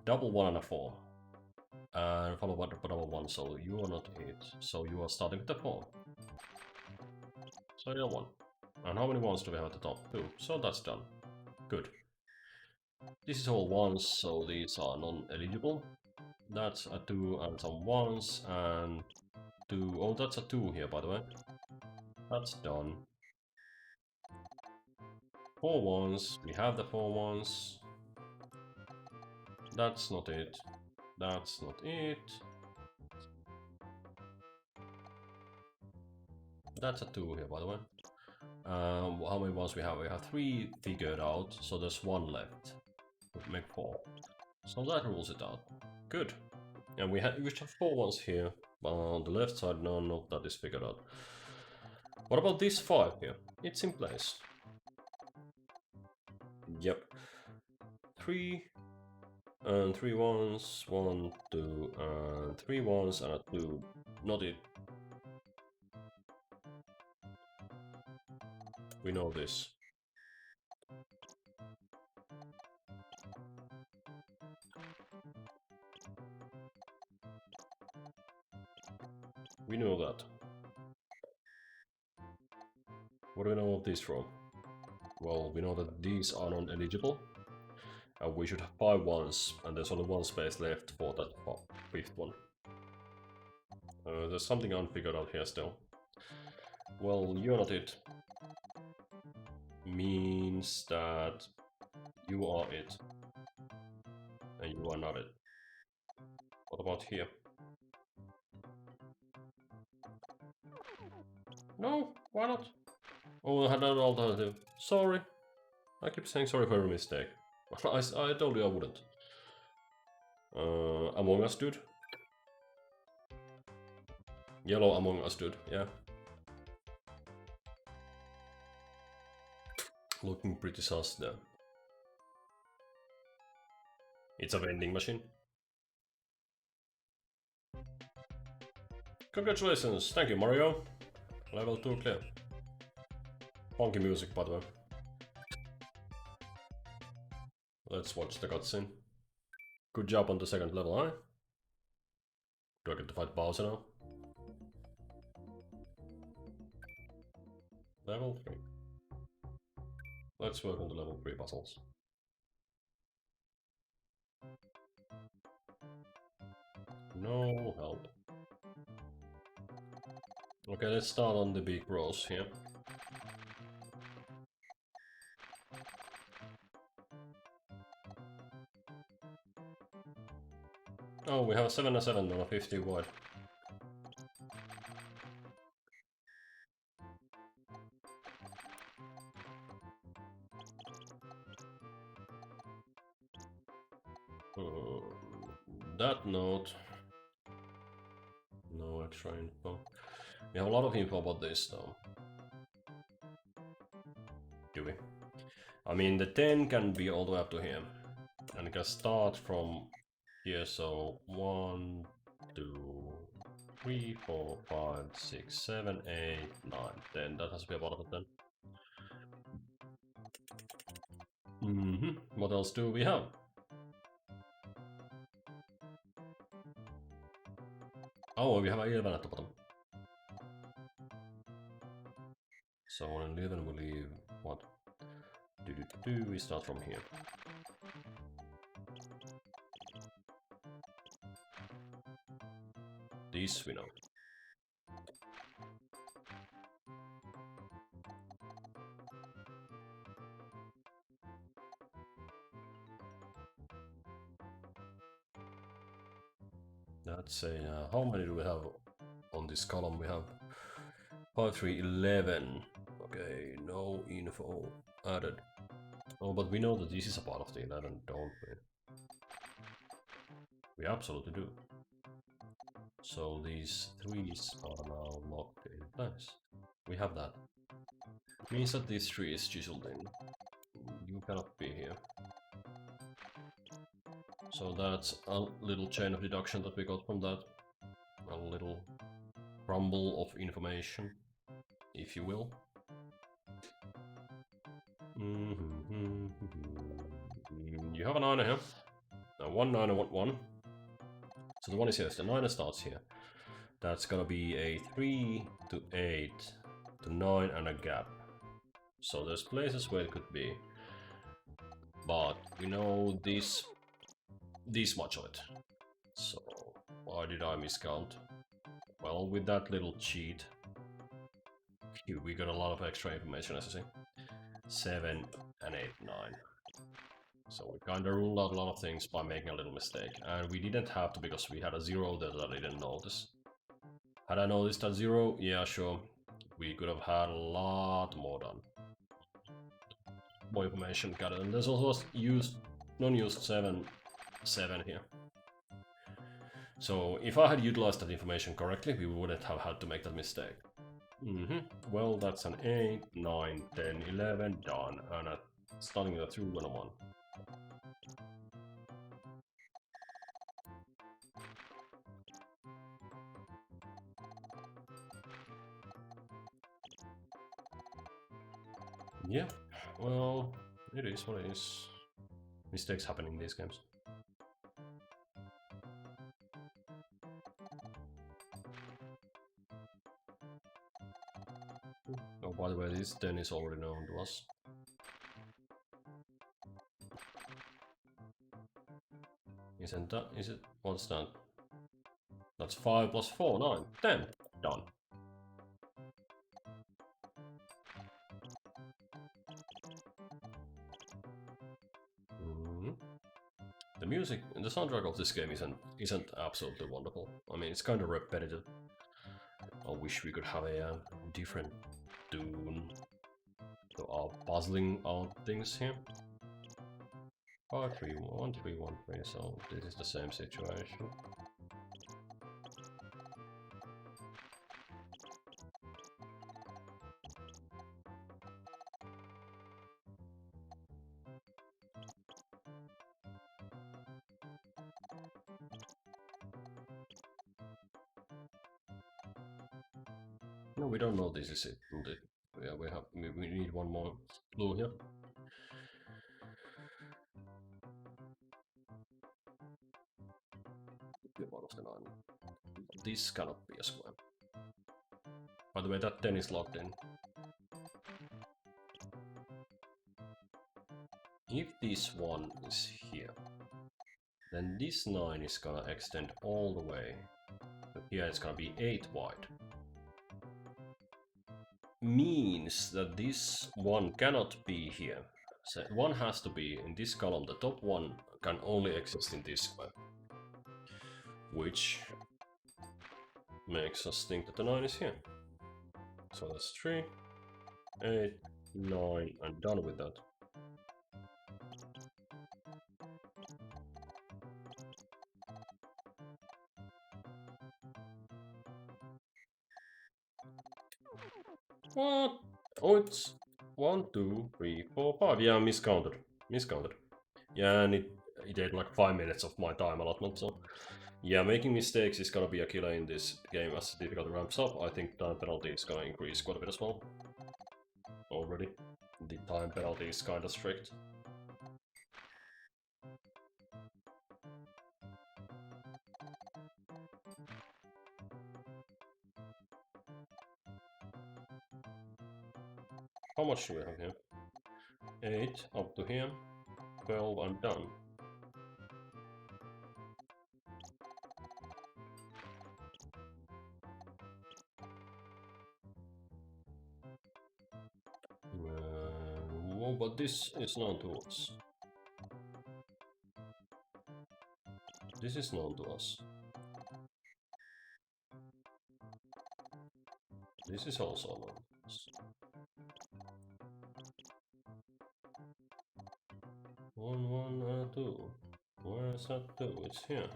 Double 1 and a 4. And followed by double 1, so you are not it. So you are starting with the 4. So you're 1. And how many 1s do we have at the top? 2. So that's done. Good. This is all 1s, so these are non-eligible. That's a 2 and some 1s, and 2. Oh, that's a 2 here, by the way. That's done. 4 1s. We have the 4 1s. That's not it. That's not it. That's a 2 here, by the way. How many ones we have? We have 3 figured out, so there's 1 left. We'll make 4. So that rules it out. Good. And we have 4 ones here. On the left side, none of that is figured out. What about this 5 here? It's in place. 3 and 3 ones, 1, 2, and 3 ones, and a 2. Not it. We know this. We know that. What do we know of this row? Well, we know that these are non-eligible. And we should have 5 ones, and there's only 1 space left for that 5th one. There's something unfigured out here still. Well, you're not it. Means that you are it. And you are not it. What about here? No, why not? Oh, I had an alternative. Sorry. I keep saying sorry for every mistake. I told you I wouldn't. Among Us dude. Yellow Among Us dude, yeah. Looking pretty sus there. It's a vending machine. Congratulations, thank you Mario. Level 2 clear. Funky music by the way. Let's watch the cutscene. Good job on the 2nd level, huh? Do I get to fight Bowser now? Level 3. Let's work on the level 3 puzzles. No help. Okay, let's start on the big rows here. Oh, we have a 7 and 7 on a 50 wide. That note. No extra info. We have a lot of info about this though. Do we? I mean, the 10 can be all the way up to here. And it can start from here, so 1, 2, 3, 4, 5, 6, 7, 8, 9, 10. That has to be about it then. What else do we have? Oh, we have 11 at the bottom. So on 11 we leave what? We start from here. This we know. Let's say, how many do we have on this column? We have 5, 3, 11. Okay, no info added. Oh, but we know that this is a part of the 11, don't we? We absolutely do. So these 3s are now locked in place. We have that. It means that this 3 is chiseled in. You cannot be here. So that's a little chain of deduction that we got from that. A little crumble of information, if you will. You have a 9 here. Now 1 9 and 1. So the 1 is here, so the 9 starts here. That's gonna be a 3 to 8 to 9 and a gap. So there's places where it could be. But we know this much of it. So why did I miscount? Well, with that little cheat, we got a lot of extra information, as you see. 7 and 8, 9. So we kinda ruled out a lot of things by making a little mistake. And we didn't have to because we had a 0 there that I didn't notice. Had I noticed that 0, yeah, sure. We could have had a lot more done. More information gathered. And there's also non-used 7 here. So if I had utilized that information correctly, we wouldn't have had to make that mistake. Well, that's an 8, 9, 10, 11, done. And starting with a 2 and a 1. Yeah, well, it is what it is. Mistakes happen in these games. Oh, by the way, this 10 is already known to us. Isn't that? Is it? What's that? That's 5 plus 4, 9, 10. Done. Mm-hmm. The music, the soundtrack of this game isn't absolutely wonderful. I mean, it's kind of repetitive. I wish we could have a different tune. So puzzling out things here. 5, 3, 1, 3, 1, 3. So this is the same situation. No, we don't know this is it. Yeah, we need one more clue here. One of the 9. This cannot be a square. By the way, that 10 is locked in. If this one is here, then this 9 is gonna extend all the way. So here it's gonna be 8 wide. Means that this one cannot be here. So one has to be in this column. The top one can only exist in this square. Which makes us think that the 9 is here. So that's 3, 8, 9, and done with that. What? Oh, it's 1, 2, 3, 4, 5. Yeah, miscounted. Miscounted. Yeah, and it ate like 5 minutes of my time allotment, so... Yeah, making mistakes is gonna be a killer in this game as the difficulty ramps up. I think time penalty is gonna increase quite a bit as well. Already. The time penalty is kinda strict. How much do we have here? 8 up to here. 12, I'm done. Well, but this is known to us. This is known to us. This is also known to us. 1, 1, 2. Where's that 2? It's here.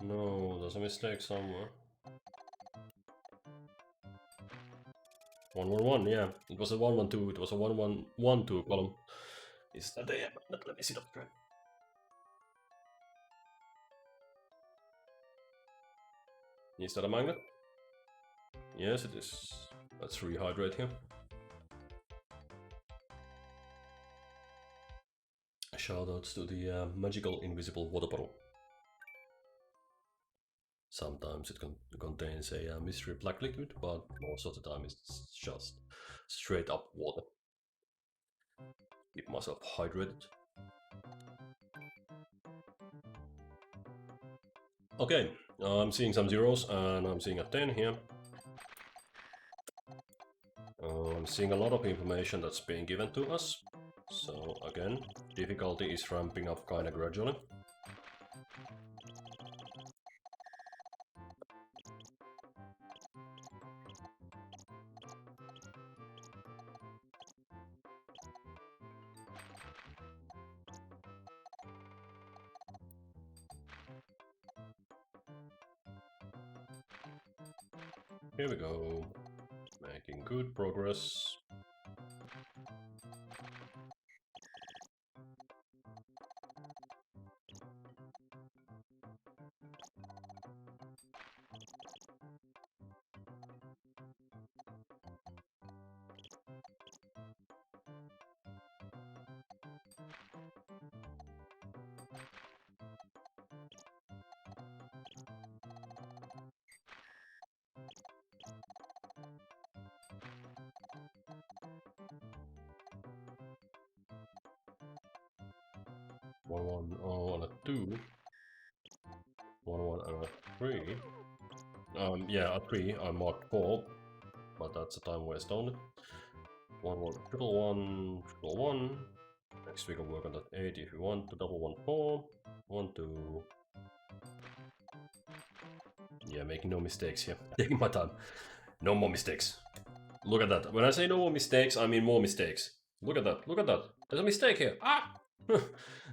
No, there's a mistake somewhere. 1, 1, 1, yeah. It was a 1, 1, 2. It was a 1, 1, 1, 2 column. Is that a... Let me see the thread. Is that a magnet? Yes, it is. Let's rehydrate here. Shoutouts to the magical invisible water bottle. Sometimes it contains a mystery black liquid, but most of the time it's just straight up water. Keep myself hydrated. Okay, I'm seeing some zeros and I'm seeing a 10 here. I'm seeing a lot of information that's being given to us. So again, difficulty is ramping up kinda gradually. Here we go. Making good progress. 1, 1, oh, and a 2. 1, 1, and a 3. Yeah, a 3. I marked 4, but that's a time waste on it. 1, 1, triple 1, triple 1. Next we can work on that 8 if you want to double 1, 4. 1, 2. Yeah, making no mistakes here. Taking my time. No more mistakes. Look at that. When I say no more mistakes, I mean more mistakes. Look at that. Look at that. There's a mistake here. Ah!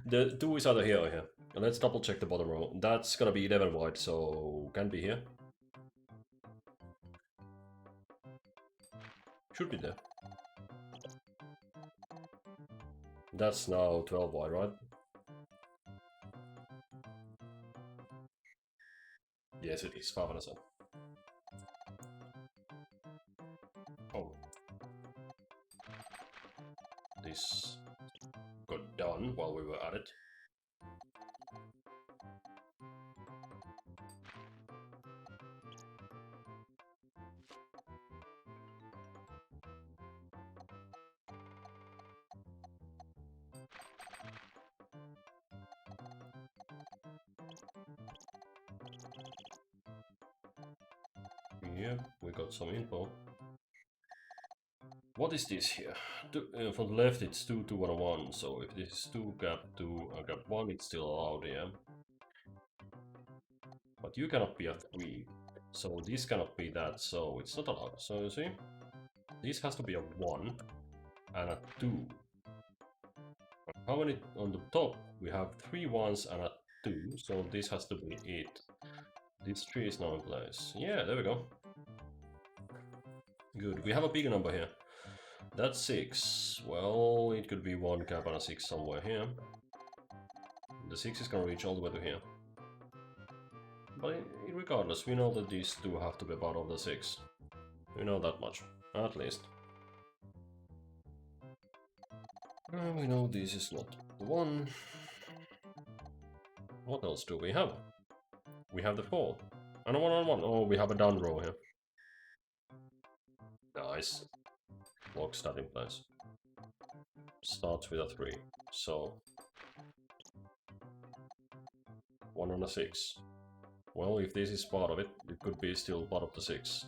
The 2 is either here or here. And let's double check the bottom row. That's gonna be 11 wide, so can be here. Should be there. That's now 12 wide, right? Yes, it is. 5 and a 7. Oh. This got done while we were at it. Yeah, we got some info. What is this here? From the left it's 2, 2, 1, 1, so if this is 2, gap 2, gap 1, it's still allowed, yeah. But you cannot be a 3, so this cannot be that, so it's not allowed. So you see, this has to be a 1 and a 2. How many on the top? We have 3 1s and a 2, so this has to be it. This 3 is now in place. Yeah, there we go. Good, we have a big number here. That's 6. Well, it could be 1 cap and a 6 somewhere here. The 6 is gonna reach all the way to here. But regardless, we know that these 2 have to be part of the 6. We know that much, at least. We know this is not the 1. What else do we have? We have the 4. And a 1 on 1. Oh, we have a down row here. Nice. Lock starting place. Starts with a 3. So 1 on a 6. Well, if this is part of it, it could be still part of the 6.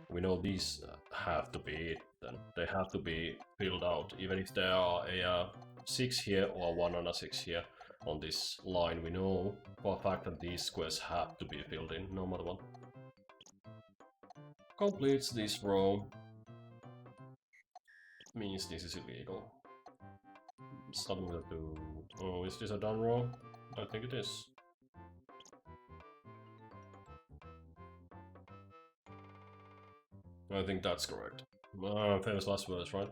We know these have to be it, then. They have to be filled out. Even if there are a 6 here or a 1 and a 6 here on this line, we know for a fact that these squares have to be filled in, no matter what. Completes this row. Means this is illegal. Starting with a 2. Oh, is this a done row? I think it is. I think that's correct. Famous last words, right?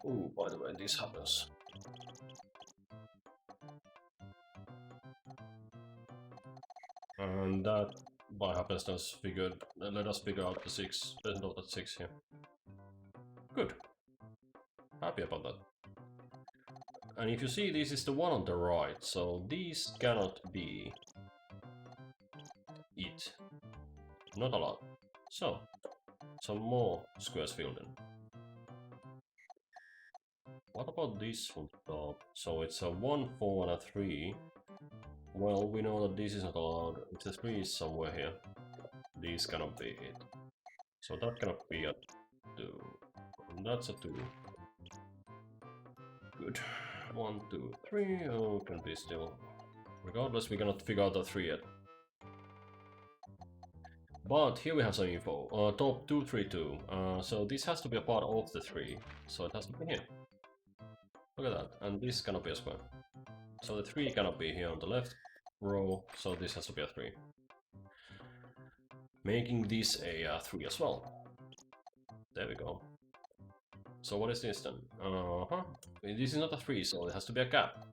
Oh, by the way, this happens. And that, by happenstance, let us figure out the 6. There's not that 6 here. Good. Happy about that. And if you see, this is the one on the right, so these cannot be it. Not allowed. So, some more squares filled in. What about this one top? So it's a 1, 4 and a 3. Well, we know that this is not allowed. It's a 3 is somewhere here. These cannot be it. So that cannot be a 2. And that's a 2. Good. 1, 2, 3. Oh, can be still. Regardless, we cannot figure out the 3 yet. But here we have some info. Top 2, 3, 2. So this has to be a part of the 3. So it has to be here. Look at that. And this cannot be a square. So the 3 cannot be here on the left row. So this has to be a 3. Making this a 3 as well. There we go. So what is this then? This is not a 3, so it has to be a gap.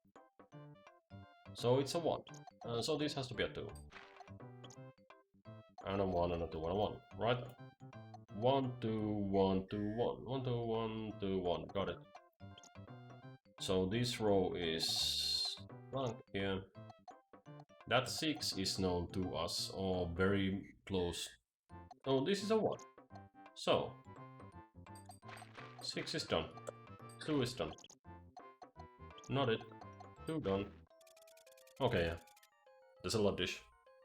So it's a 1. So this has to be a 2. And a 1 and a 2 and a 1, right? 1, 2, 1, 2, 1. 1, 2, 1, 2, 1. Got it. So this row is blank here. That 6 is known to us, or very close. Oh, this is a 1. So 6 is done. 2 is done. Not it. 2 done. Okay, yeah. There's a lot dish.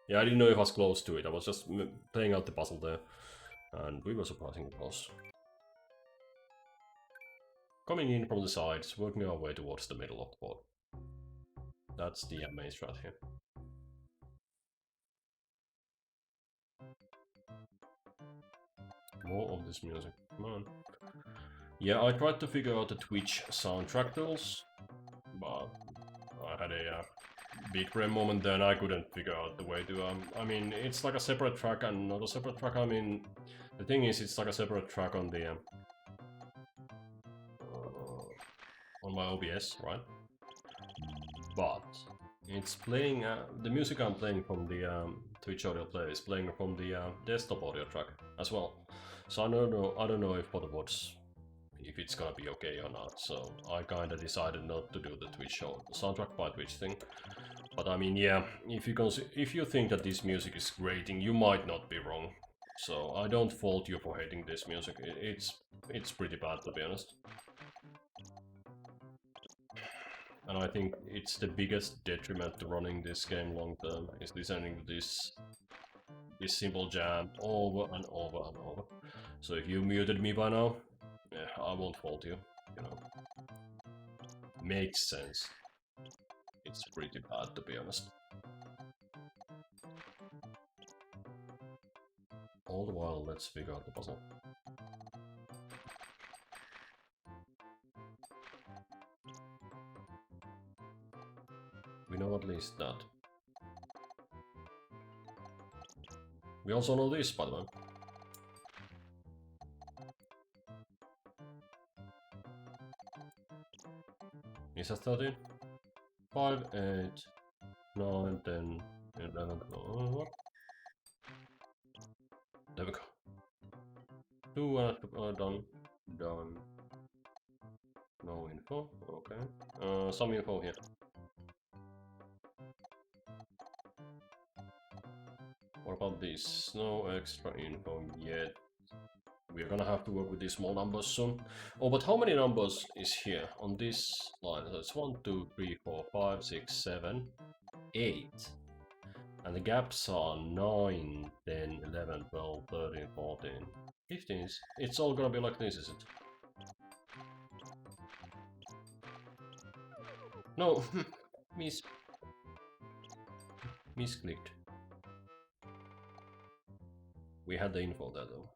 Yeah, I didn't know if I was close to it. I was just playing out the puzzle there. And we were surprisingly close. Coming in from the sides, working our way towards the middle of the board. That's the main strat here. More of this music, come on. Yeah, I tried to figure out the Twitch soundtrack tools, but I had a big brain moment there and I couldn't figure out the way to, I mean, it's like a separate track and not a separate track, I mean, the thing is, it's like a separate track on the, on my OBS, right? But it's playing, the music I'm playing from the Twitch audio player is playing from the desktop audio track as well. So I don't know if Potterboard's, if it's gonna be okay or not. So I kinda decided not to do the Twitch show, soundtrack by Twitch thing. But I mean, yeah, if you think that this music is grating, you might not be wrong. So I don't fault you for hating this music. It's pretty bad, to be honest. And I think it's the biggest detriment to running this game long term, is listening to this simple jam over and over and over. So if you muted me by now, yeah, I won't fault you, you know. Makes sense. It's pretty bad, to be honest. All the while, let's figure out the puzzle. We know at least that. We also know this, by the way. Is that 13? 5, 8, 9, 10, 11, what? There we go. 2 done. Done. No info, okay. Some info here. What about this? No extra info yet. We're gonna have to work with these small numbers soon. Oh, but how many numbers is here on this line? So it's 1, 2, 3, 4, 5, 6, 7, 8. And the gaps are 9, 10, 11, 12, 13, 14, 15. It's all gonna be like this, is it? No, misclicked. We had the info there though.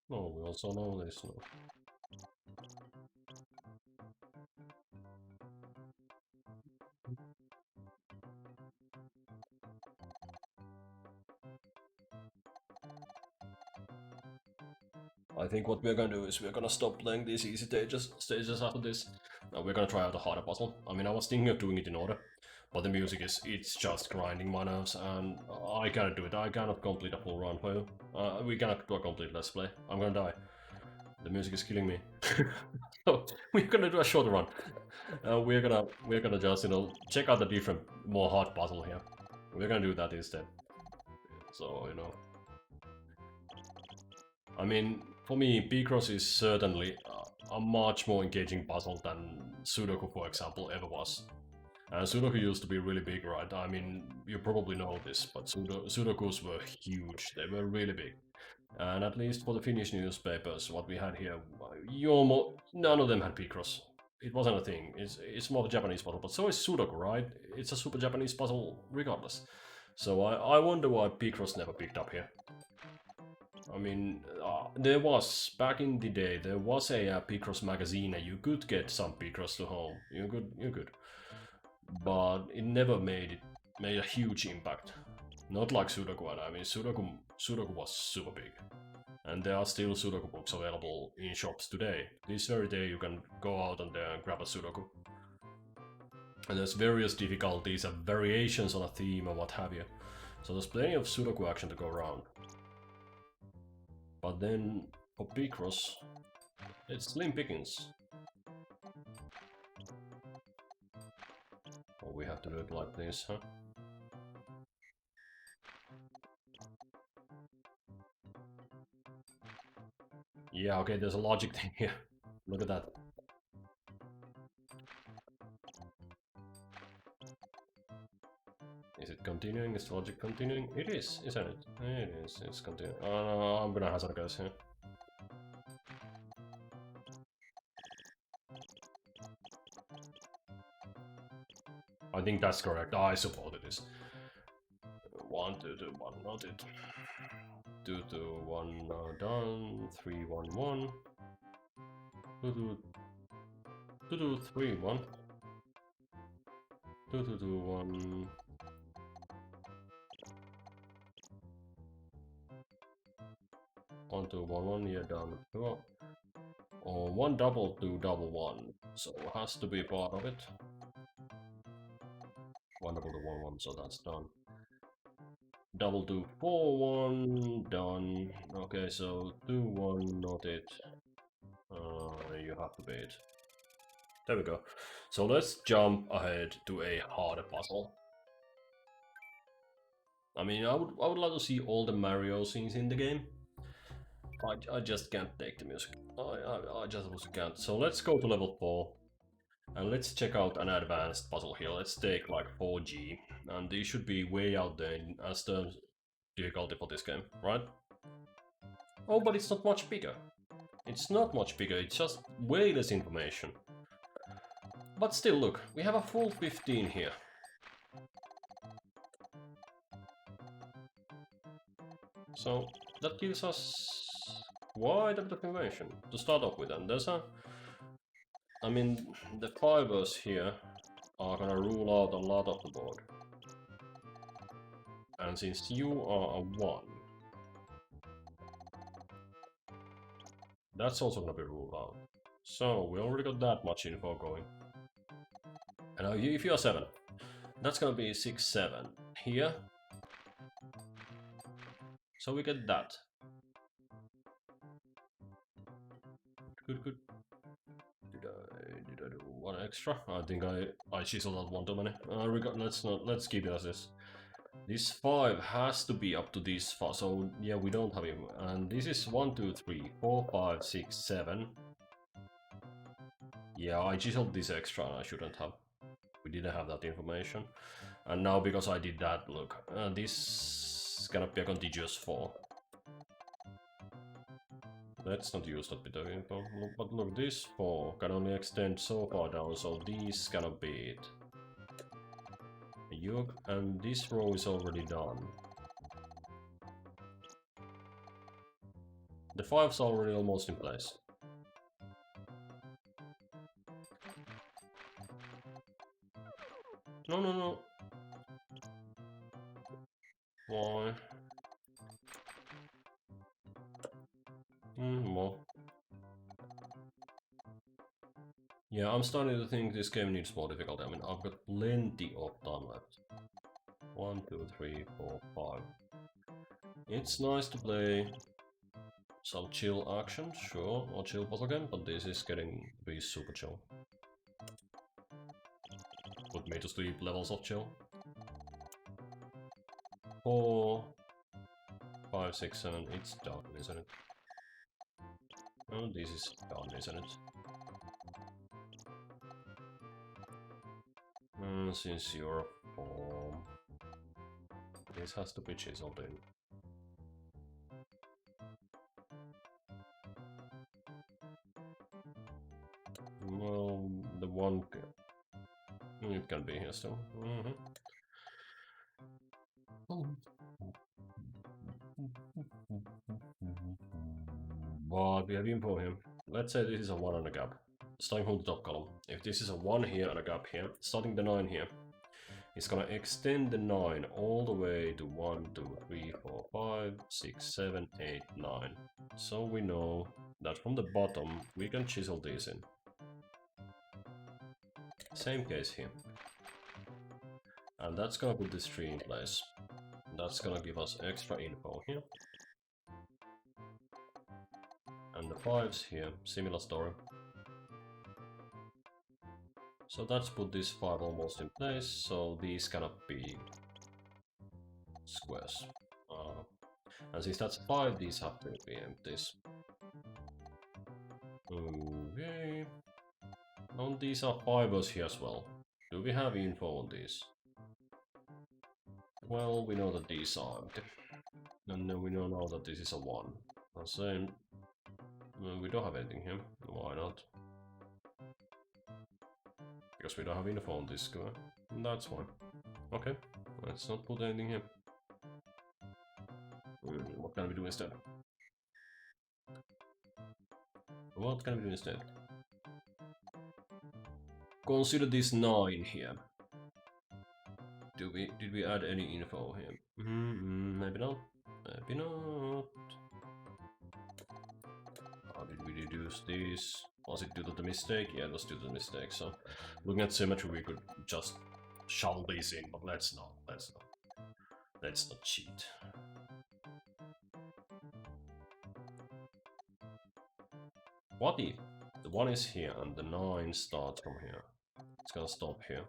No, we also know this now. I think what we're gonna do is we're gonna stop playing these easy stages after this. We're gonna try out a harder puzzle. I mean, I was thinking of doing it in order, but the music it's just grinding my nerves, and I cannot do it. I cannot complete a full run for you. We cannot do a complete let's play. I'm gonna die. The music is killing me. So we're gonna do a shorter run. We're gonna just, you know, check out the different, more hard puzzle here. We're gonna do that instead. So, you know. I mean, for me, Picross is certainly a much more engaging puzzle than Sudoku, for example, ever was. Sudoku used to be really big, right? I mean, you probably know this, but Sudokus were huge. They were really big. And at least for the Finnish newspapers, what we had here, none of them had Picross. It wasn't a thing. It's more of a Japanese puzzle, but so is Sudoku, right? It's a super Japanese puzzle regardless. So I wonder why Picross never picked up here. I mean, there was, back in the day, there was a Picross magazine and you could get some Picross to home. You could. But it never made a huge impact. Not like Sudoku, and I mean, Sudoku was super big. And there are still Sudoku books available in shops today. This very day you can go out and grab a Sudoku. And there's various difficulties and variations on a theme or what have you. So there's plenty of Sudoku action to go around. But then, for Picross, it's slim pickings. Oh, we have to do it like this, huh? Yeah, okay, there's a logic thing here. Look at that. Is it continuing? Is the logic continuing? It is, isn't it? It is, it's continuing. Oh no, I'm gonna hazard a guess here. I think that's correct. I suppose it is. 1, 2, 2, 1, noted. 2, 2, 1, done. 3, 1, 1. 2, 2, 2, 2, 3, 1. 2, 2, 2, 1. 1, 2, 1, 1, yeah, done. Oh, 1 double 2 double 1. So has to be part of it. 1 double 2 1 1, so that's done. Double 2 4 1, done. Okay, so 2 1, not it. You have to beat. There we go. So let's jump ahead to a harder puzzle. I mean, I would love to see all the Mario scenes in the game. I just can't take the music. I just can't. So let's go to level 4. And let's check out an advanced puzzle here. Let's take like 4G. And these should be way out there as the difficulty for this game, right? Oh, but it's not much bigger. It's not much bigger, it's just way less information. But still, look, we have a full 15 here. So that gives us quite a bit of information to start off with. And there's I mean, the fibers here are gonna rule out a lot of the board. And since you are a 1, that's also gonna be ruled out. So we already got that much info going. And now if you're 7, that's gonna be 6, 7 here. So we get that. Good, good. Did I do one extra? I think I chiseled out one too many. Let's keep it as is. This 5 has to be up to this far, so yeah, we don't have him. And this is 1, 2, 3, 4, 5, 6, 7. Yeah, I chiseled this extra and I shouldn't have. We didn't have that information. And now because I did that, look, this is gonna be a contiguous 4. Let's not use that bit of info. But look, this 4 can only extend so far down, so these cannot be it. And this row is already done. The 5's already almost in place. No, no, no. Why? More. Yeah, I'm starting to think this game needs more difficulty. I mean, I've got plenty of time left. 1, 2, 3, 4, 5. It's nice to play some chill action, sure, or chill puzzle game, but this is getting to be super chill. Put me to sleep levels of chill. 4, 5, 6, 7, it's done, isn't it? Oh, this is done, isn't it? Since you're 4, this has to be chiseled in. Well, the 1... it can be here still. But we have info here. Let's say this is a 1 and a gap. Starting from the top column. If this is a 1 here and a gap here, starting the 9 here, it's gonna extend the 9 all the way to 1, 2, 3, 4, 5, 6, 7, 8, 9. So we know that from the bottom we can chisel these in. Same case here. And that's gonna put this tree in place. That's gonna give us extra info here. And the 5's here, similar story. So that's put this 5 almost in place, so these cannot be squares. And since that's 5, these have to be empties. Okay. And these are fibers here as well. Do we have info on these? Well, we know that these are empty. And then we don't know that this is a 1. And then we don't have anything here. Why not? Because we don't have info on this square. That's fine. Okay, let's not put anything here. What can we do instead? What can we do instead? Consider this 9 here. Did we add any info here? Maybe not. Maybe not. How did we deduce this? Was it due to the mistake? Yeah, it was due to the mistake. So, looking at symmetry, we could just shove these in, but let's not. Let's not cheat. What if the 1 is here and the 9 starts from here? It's gonna stop here.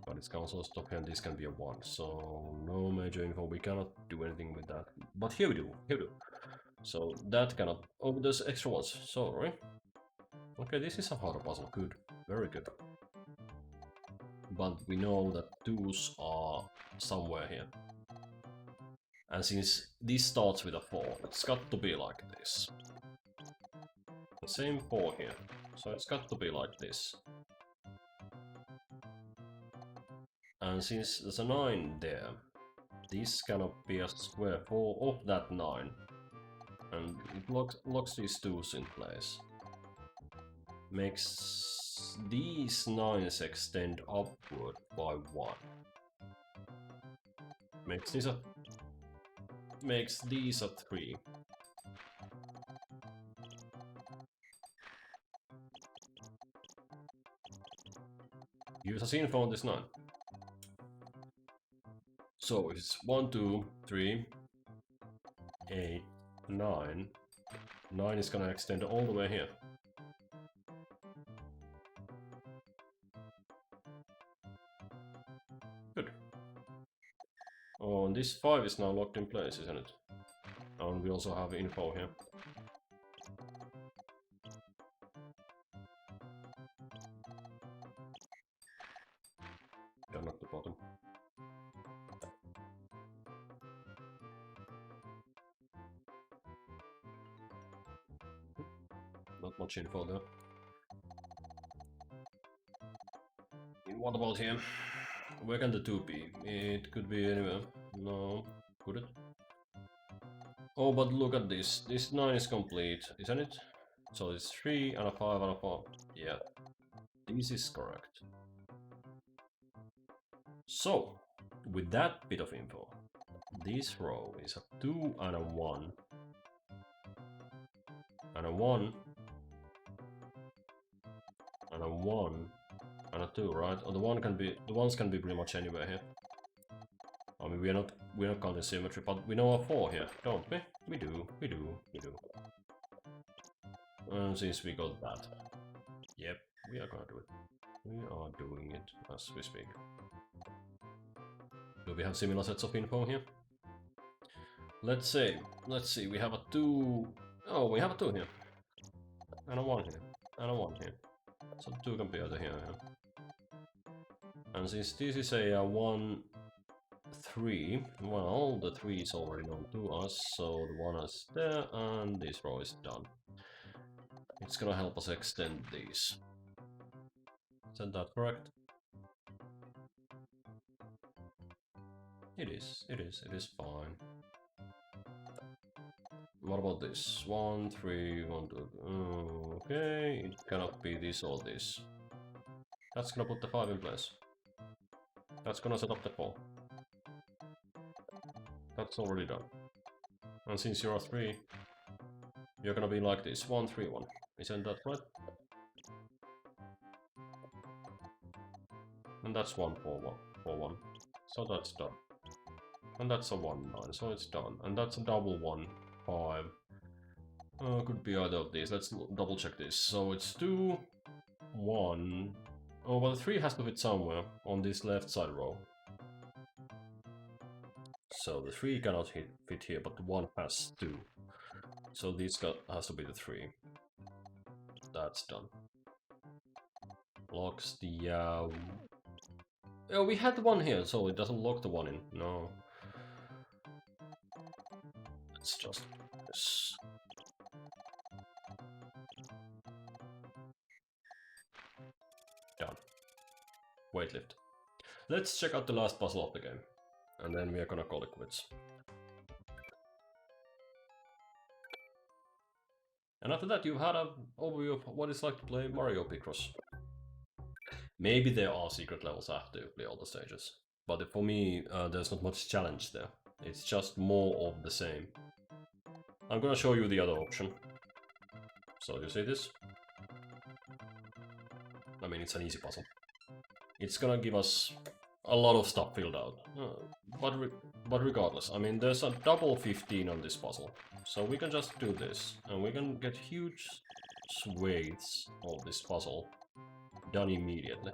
But it can also stop here and this can be a 1. So no major info, we cannot do anything with that. But here we do, So that cannot... Oh, there's extra ones, sorry. Okay, this is a harder puzzle, good. Very good. But we know that 2s are somewhere here. And since this starts with a 4, it's got to be like this. The same 4 here, so it's got to be like this. And since there's a 9 there, this cannot be a square 4 of that 9. And it locks these 2s in place. Makes these 9s extend upward by 1. Makes these a 3. Gives us info on this 9. So it's 1, 2, 3, 8, 9. 9 is gonna extend all the way here. Good. Oh, and this 5 is now locked in place, isn't it? And we also have info here. Down at the bottom. Not much info there. What about here? Where can the 2 be? It could be anywhere. No, could it? Oh, but look at this. This 9 is complete, isn't it? So it's 3 and a 5 and a 4. Yeah, this is correct. So, with that bit of info, this row is a 2 and a 1. And a 1. And a 1. And a 2, right? Or the 1s can be pretty much anywhere here. I mean, we're not counting symmetry, but we know a 4 here, don't we? We do. And since we got that, yep, we are gonna do it. We are doing it as we speak. Do we have similar sets of info here? Let's see, we have a 2... Oh, we have a 2 here. And a 1 here. And a 1 here. So 2 can be either here, yeah. And since this is a 1, 3, well, the 3 is already known to us, so the 1 is there, and this row is done. It's gonna help us extend these. Isn't that correct? It is fine. What about this? 1, 3, 1, 2. Okay, it cannot be this or this. That's gonna put the 5 in place. That's gonna set up the 4. That's already done. And since you're a 3, you're gonna be like this. 1, 3, 1. Isn't that right? And that's 1, 4, 1, 4, 1. So that's done. And that's a 1, 9, so it's done. And that's a double 1, 5. Could be either of these. Let's double check this. So it's 2, 1. Oh, but the 3 has to fit somewhere on this left side row. So the 3 cannot fit here, but the 1 has to. So this has to be the 3. That's done. Locks the... Oh, we had the 1 here, so it doesn't lock the 1 in. No. It's just this. Done. Weightlift. Let's check out the last puzzle of the game. And then we are gonna call it quits. And after that, you've had an overview of what it's like to play Mario Picross. Maybe there are secret levels after you play all the stages. But for me, there's not much challenge there. It's just more of the same. I'm gonna show you the other option. So you see this? I mean, it's an easy puzzle. It's gonna give us a lot of stuff filled out. But regardless, I mean, there's a double 15 on this puzzle. So we can just do this, and we can get huge swathes of this puzzle done immediately.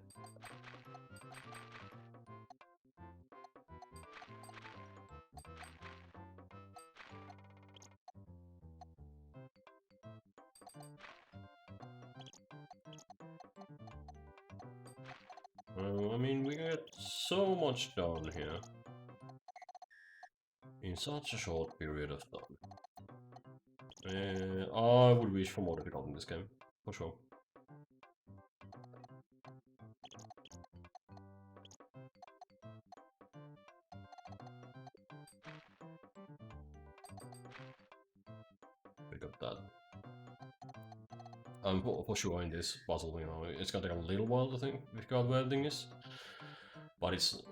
I mean, we get so much done here in such a short period of time. I would wish for more difficult in this game, for sure. We got that. And for sure in this puzzle, you know, it's gonna take a little while to figure out where everything is. But it's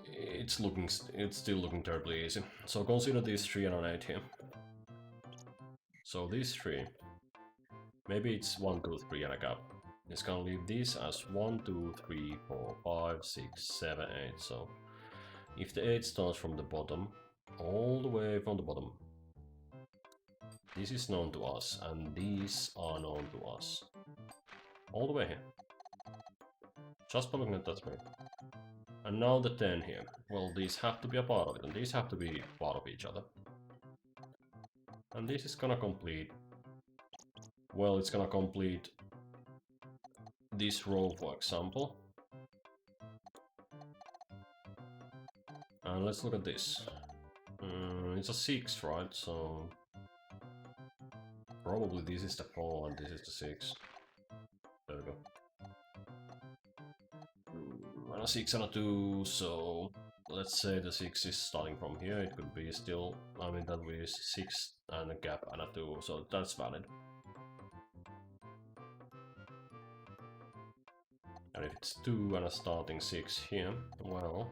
still looking terribly easy. So consider these 3 and an 8 here. So these 3, maybe it's 1, 2, 3 and a gap. It's gonna leave this as 1, 2, 3, 4, 5, 6, 7, 8. So if the 8 starts from the bottom, all the way from the bottom, this is known to us, and these are known to us. All the way here. Just by looking at that way. And now the 10 here. Well, these have to be a part of it, and these have to be part of each other. And this is gonna complete... Well, it's gonna complete this row, for example. And let's look at this. It's a 6, right? So... Probably this is the 4 and this is the 6. There we go. And a 6 and a 2, so... Let's say the 6 is starting from here, it could be still... I mean, that would be 6 and a gap and a 2, so that's valid. And if it's 2 and a starting 6 here, well...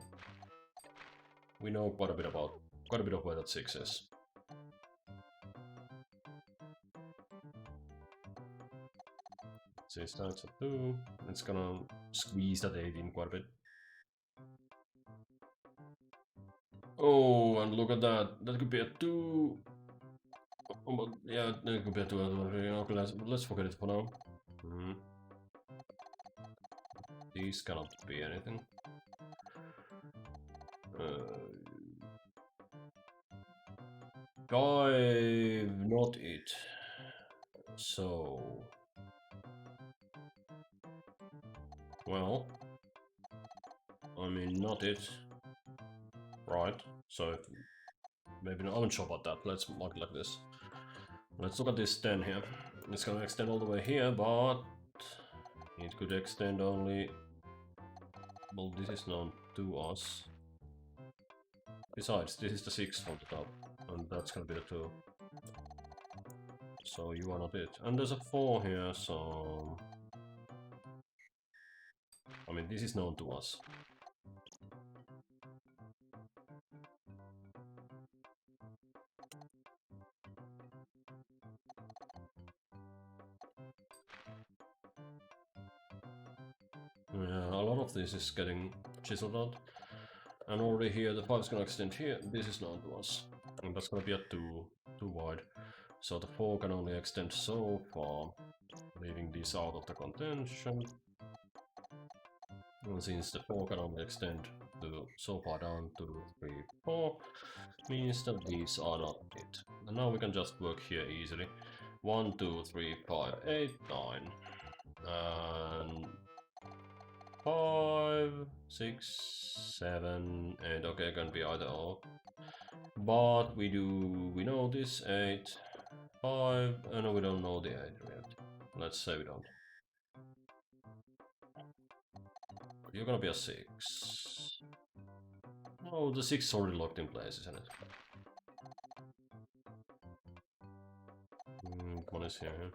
We know quite a bit of where that 6 is. So it starts at 2, it's gonna squeeze that 8 in quite a bit. Oh, and look at that, that could be a 2. Oh, yeah, that could be a 2. Okay, let's forget it for now. These cannot be anything. 5, not it. So... Well... I mean, not it. Right, so... Maybe not, I wasn't sure about that, let's mark it like this. Let's look at this 10 here. It's gonna extend all the way here, but... It could extend only... Well, this is known to us. Besides, this is the 6 from the top, and that's gonna be the 2. So you are not it. And there's a 4 here, so... I mean, this is known to us. Yeah, a lot of this is getting chiseled out. And already here, the 5 is gonna extend here, this is known to us. And that's gonna be a 2 wide. So the 4 can only extend so far, leaving this out of the contention. And since the 4 can only extend to so far down 2, 3, 4 means that these are not it. And now we can just work here easily. 1, 2, 3, 5, 8, 9. And 5, 6, 7, and okay, can be either or. But we know this 8, 5, no, we don't know the 8 yet. Let's say we don't. You're gonna be a 6. Oh, the 6 is already locked in place, isn't it? 1 is here.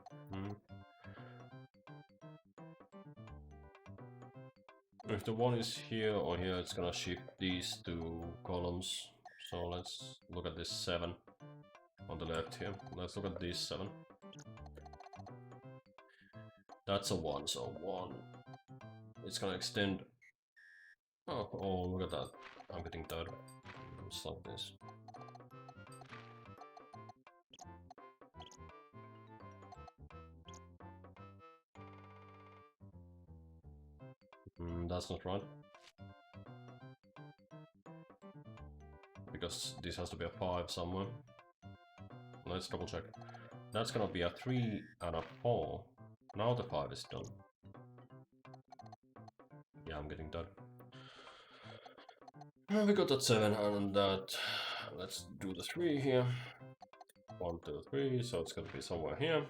If the 1 is here or here, it's gonna shift these two columns. So let's look at this 7 on the left here. Let's look at this 7. That's a 1, so 1. It's gonna extend. Oh, look at that. I'm getting tired. Let's stop this. That's not right. Because this has to be a 5 somewhere. Let's double check. That's gonna be a 3 and a 4. Now the 5 is done. Yeah, I'm getting done. We got that 7 and that. Let's do the 3 here. 1, 2, 3, so it's gonna be somewhere here.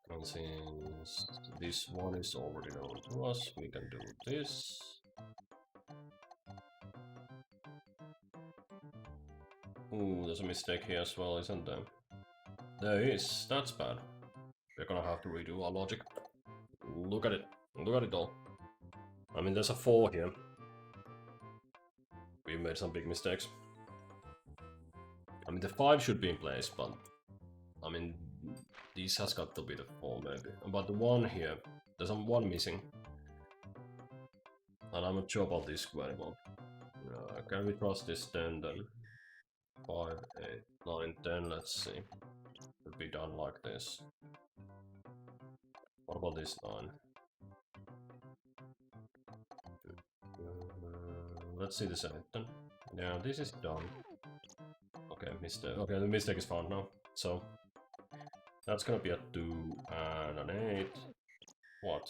And since this one is already known to us, we can do this. Ooh, there's a mistake here as well, isn't there? There is. That's bad. We're gonna have to redo our logic. Look at it. Look at it all. I mean, there's a 4 here. We made some big mistakes. I mean, the 5 should be in place, but... I mean, this has got to be the 4 maybe. But the 1 here, there's a 1 missing. And I'm not sure about this square anymore. Can we trust this 10 then? 5, 8, 9, 10, let's see. Could be done like this. What about this 9? Let's see this 8 then. Yeah, this is done. Okay, mistake. Okay, the mistake is found now. So that's gonna be a 2 and an 8. What?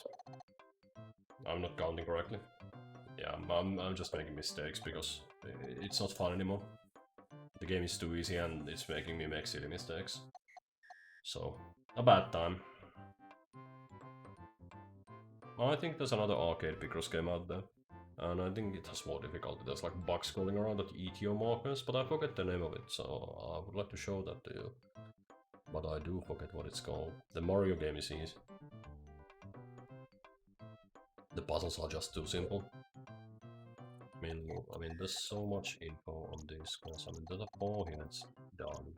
I'm not counting correctly. Yeah, I'm just making mistakes because it's not fun anymore. The game is too easy and it's making me make silly mistakes. So, a bad time. I think there's another arcade Picross game out there. And I think it has more difficulty. There's like bugs crawling around that eat your markers, but I forget the name of it, so I would like to show that to you. But I do forget what it's called. The Mario game is easy. The puzzles are just too simple. I mean, there's so much info on this course. I mean, there's a 4 here, it's done.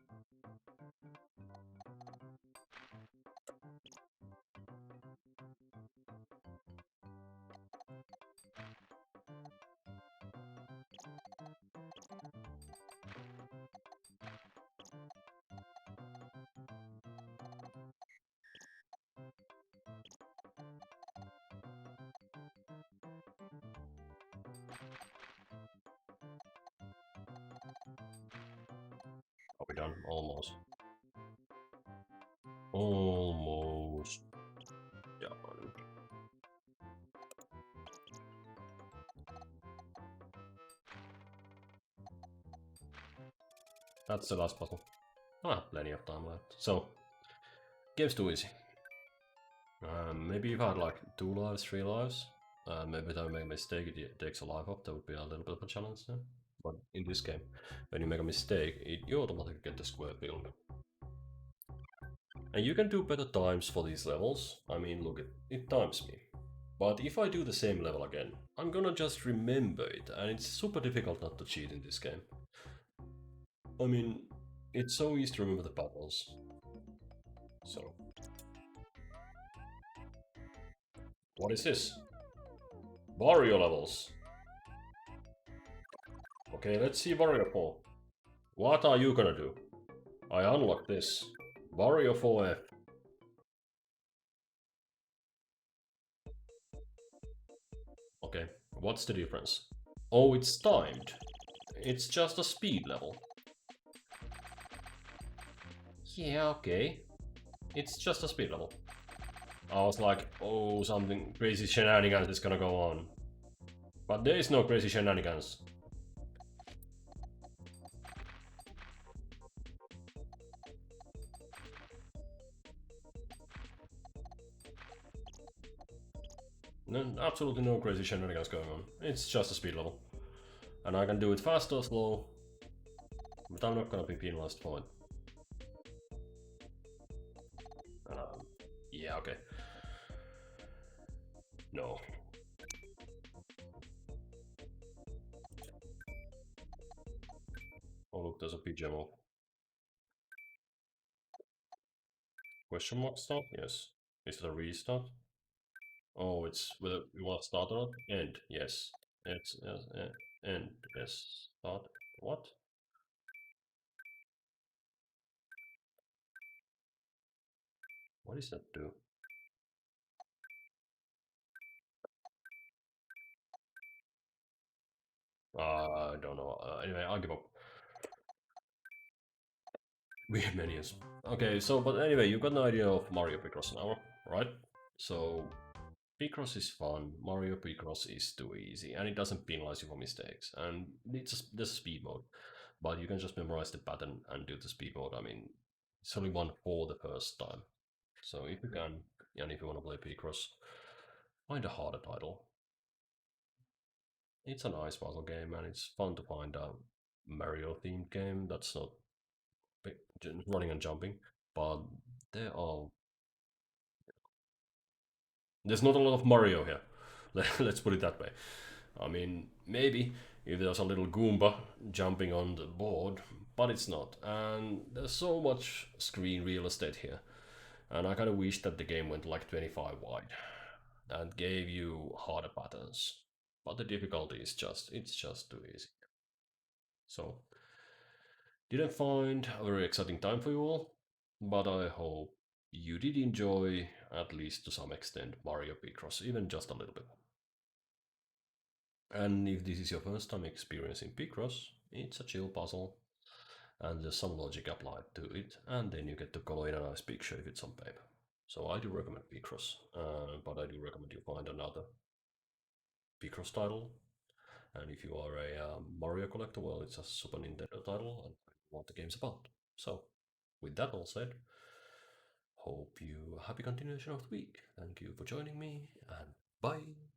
Are we done? Almost. Almost done. That's the last puzzle. Plenty of time left. So, game's too easy. Maybe if I had like 2 lives, 3 lives, maybe if I make a mistake, it takes a life up, that would be a little bit of a challenge there. But in this game, when you make a mistake, you automatically get the square build. And you can do better times for these levels. I mean, look, it times me. But if I do the same level again, I'm gonna just remember it, and it's super difficult not to cheat in this game. I mean, it's so easy to remember the patterns. So... what is this? Wario levels. Okay, let's see Wario 4. What are you gonna do? I unlock this. Wario 4F. What's the difference? Oh, it's timed. It's just a speed level. Yeah, okay. It's just a speed level. I was like, oh, something crazy shenanigans is gonna go on. But there is no crazy shenanigans. No, absolutely no crazy shenanigans going on. It's just a speed level. And I can do it fast or slow, but I'm not gonna be penalized for it. Um, yeah, okay. No. Oh look, there's a PGMO. Question mark start? Yes. Is it a restart? Oh, it's whether you want to start or not? End, yes. It's end, yes. Start. What? What does that do? I don't know. Anyway, I'll give up. Weird menus. Okay, so, but anyway, you got an idea of Mario Picross now, right? So, Picross is fun, Mario Picross is too easy, and it doesn't penalize you for mistakes. And there's a speed mode, but you can just memorize the pattern and do the speed mode. I mean, it's only one for the first time. So if you can, and if you want to play Picross, find a harder title. It's a nice puzzle game, and it's fun to find a Mario themed game that's not running and jumping, but there are there's not a lot of Mario here. Let's put it that way. I mean, maybe if there's a little Goomba jumping on the board, but it's not. And there's so much screen real estate here. And I kind of wish that the game went like 25 wide and gave you harder patterns. But the difficulty is it's just too easy. So, didn't find a very exciting time for you all, but I hope you did enjoy, at least to some extent, Mario Picross, even just a little bit. And if this is your first time experiencing Picross, it's a chill puzzle, and there's some logic applied to it, and then you get to color in a nice picture if it's on paper. So I do recommend Picross, but I do recommend you find another Picross title. And if you are a Mario collector, well, it's a Super Nintendo title, and what the game's about. So, with that all said, hope you a happy continuation of the week. Thank you for joining me, and bye.